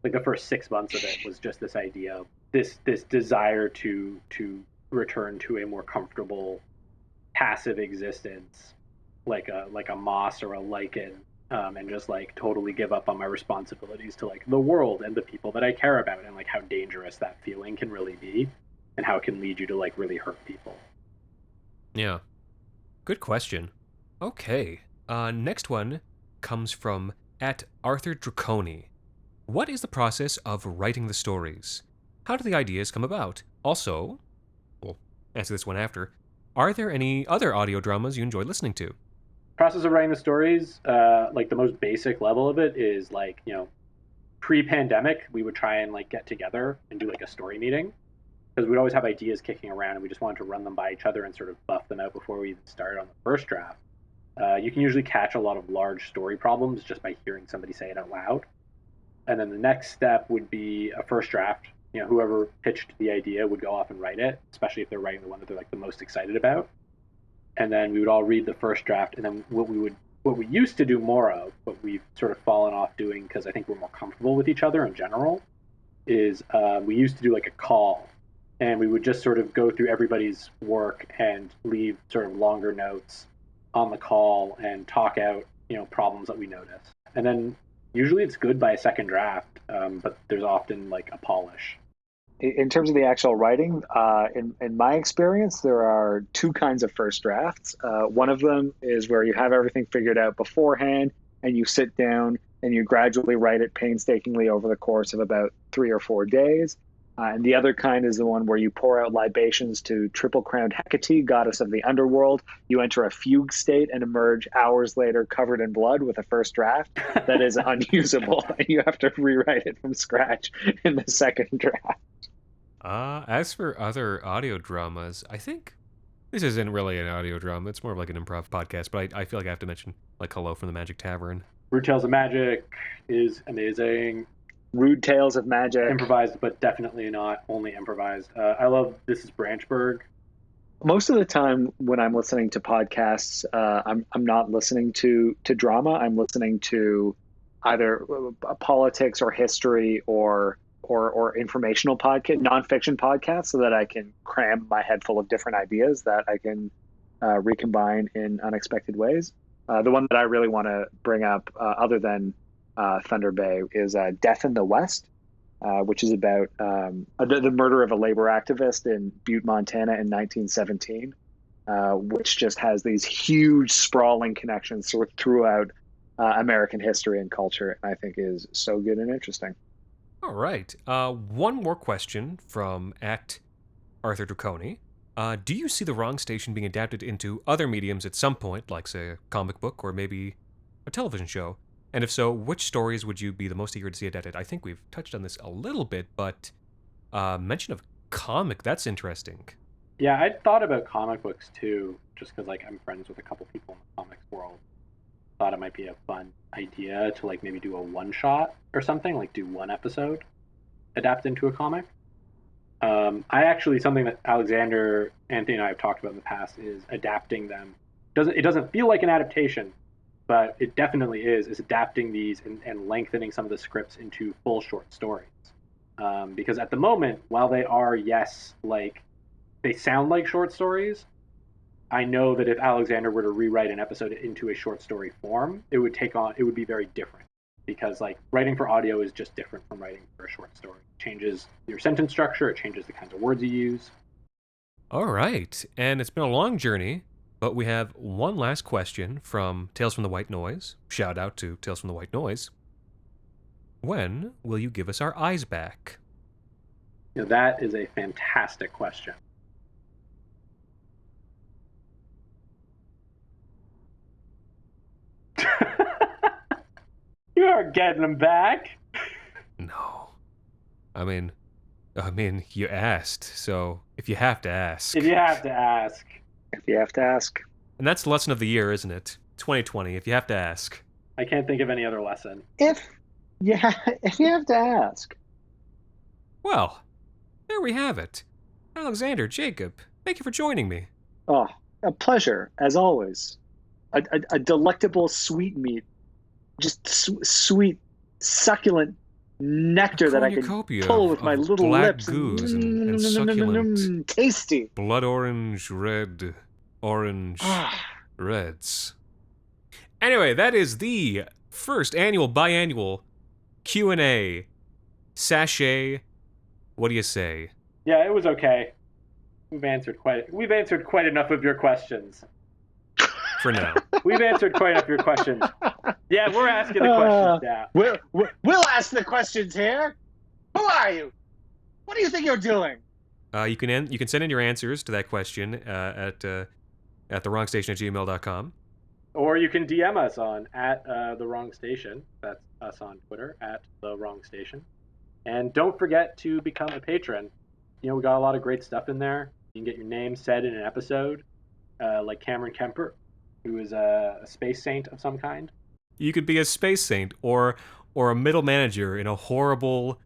Like the first 6 months of it was just this idea of this desire to return to a more comfortable passive existence, like a moss or a lichen, and just like totally give up on my responsibilities to like the world and the people that I care about, and like how dangerous that feeling can really be and how it can lead you to like really hurt people. Yeah. Good question. Okay. Next one comes from @ArthurDraconi. What is the process of writing the stories? How do the ideas come about? Also, we'll answer this one after, are there any other audio dramas you enjoy listening to? Process of writing the stories, like the most basic level of it is like, pre-pandemic, we would try and like get together and do like a story meeting, because we'd always have ideas kicking around and we just wanted to run them by each other and sort of buff them out before we even started on the first draft. You can usually catch a lot of large story problems just by hearing somebody say it out loud. And then the next step would be a first draft. Whoever pitched the idea would go off and write it, especially if they're writing the one that they're like the most excited about. And then we would all read the first draft. And then what we used to do more of, but we've sort of fallen off doing because I think we're more comfortable with each other in general, is we used to do like a call, and we would just sort of go through everybody's work and leave sort of longer notes on the call and talk out, problems that we notice. And then usually it's good by a second draft, but there's often like a polish. In terms of the actual writing, in my experience, there are two kinds of first drafts. One of them is where you have everything figured out beforehand and you sit down and you gradually write it painstakingly over the course of about 3 or 4 days. And the other kind is the one where you pour out libations to triple-crowned Hecate, goddess of the underworld. You enter a fugue state and emerge hours later covered in blood with a first draft that is unusable. And you have to rewrite it from scratch in the second draft. As for other audio dramas, I think this isn't really an audio drama. It's more of like an improv podcast, but I feel like I have to mention like Hello from the Magic Tavern. Rude Tales of Magic is amazing. Rude Tales of Magic. Improvised, but definitely not only improvised. I love This is Branchburg. Most of the time when I'm listening to podcasts, I'm not listening to drama. I'm listening to either politics or history or informational podcast, nonfiction podcasts, so that I can cram my head full of different ideas that I can recombine in unexpected ways. The one that I really want to bring up, other than Thunder Bay, is Death in the West, which is about the murder of a labor activist in Butte, Montana in 1917, which just has these huge sprawling connections throughout American history and culture, and I think is so good and interesting. All right. One more question from @ArthurDraconi. Do you see the Wrong Station being adapted into other mediums at some point, like, say, a comic book or maybe a television show? And if so, which stories would you be the most eager to see adapted? I think we've touched on this a little bit, but mention of comic, that's interesting. Yeah, I thought about comic books too, just because like I'm friends with a couple people in the comics world. Thought it might be a fun idea to like maybe do a one-shot or something, like do one episode, adapt into a comic. I actually, something that Alexander, Anthony, and I have talked about in the past is adapting them. It doesn't feel like an adaptation, but it definitely is adapting these and lengthening some of the scripts into full short stories. Because at the moment, while they are, yes, like they sound like short stories. I know that if Alexander were to rewrite an episode into a short story form, it would be very different, because like writing for audio is just different from writing for a short story. It changes your sentence structure, it changes the kinds of words you use. All right, and it's been a long journey, but we have one last question from Tales from the White Noise. Shout out to Tales from the White Noise. When will you give us our eyes back? You know, that is a fantastic question. You are getting them back. No. I mean, you asked, so if you have to ask. If you have to ask. If you have to ask. And that's the lesson of the year, isn't it? 2020, if you have to ask. I can't think of any other lesson. If you have to ask. Well, there we have it. Alexander, Jacob, thank you for joining me. Oh, a pleasure, as always. A delectable sweetmeat. Just sweet, succulent nectar that I can pull with my little black lips. Goose and succulent. Tasty. Blood orange, red, orange, reds. Anyway, that is the first annual, biannual Q&A sachet. What do you say? Yeah, it was okay. We've answered quite enough of your questions. For now. We've answered quite enough of your questions. Yeah, we're asking the questions now. We'll ask the questions here. Who are you? What do you think you're doing? You can send in your answers to that question at thewrongstation@gmail.com. Or you can DM us on the Wrong Station. That's us on Twitter at the Wrong Station. And don't forget to become a patron. You know, we got a lot of great stuff in there. You can get your name said in an episode, like Cameron Kemper, who is a space saint of some kind. You could be a space saint or a middle manager in a horrible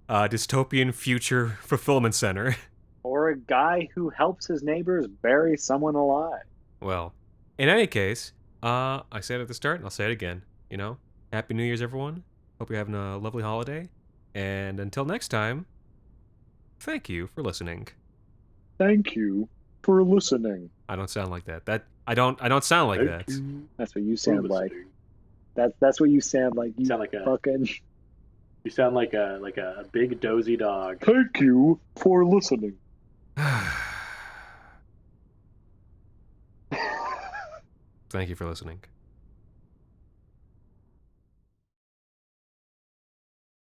dystopian future fulfillment center. Or a guy who helps his neighbors bury someone alive. Well, in any case, I said it at the start, and I'll say it again. You know, Happy New Year's, everyone. Hope you're having a lovely holiday. And until next time, thank you for listening. Thank you for listening. I don't sound like that. I don't sound like that. That's what you sound like. That's what you sound like. You sound like fucking. You sound like a big dozy dog. Thank you for listening. Thank you for listening.